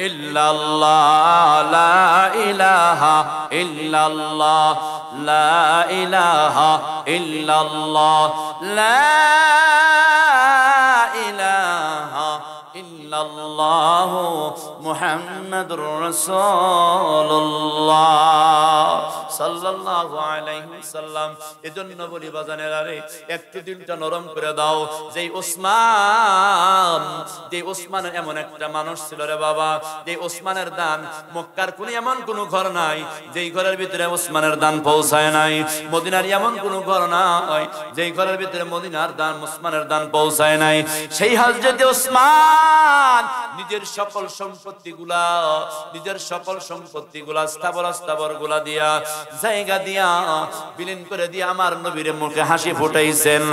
ইল্লাল্লাহ, লা ইলাহা ইল্লাল্লাহ, লা ইলাহা ইল্লাল্লাহ, লা ইলাহা ইল্লাল্লাহ মুহাম্মাদুর রাসূলুল্লাহ সাল্লাল্লাহু আলাইহি ওয়াসাল্লাম। এজন্য বলি বাজানেরা রে, একটু দিনটা নরম করে দাও। যেই ওসমান এমন একটা মানুষ ছিল রে বাবা, যে ওসমানের দান মক্কার কোন এমন কোন ঘর নাই যেই ঘরের ভিতরে ওসমানের দান পৌঁছায় নাই। মদিনার এমন কোন ঘর নাই যেই ঘরের ভিতরে মদিনার দান ওসমানের দান পৌঁছায় নাই। সেই হযরত ওসমান নিজের সকল সম্পত্তিগুলা স্থাবর গুলা দিয়া জায়গা দিয়া বিলীন করে দিয়ে আমার নবীর মুখে হাসি ফুটাইছেন।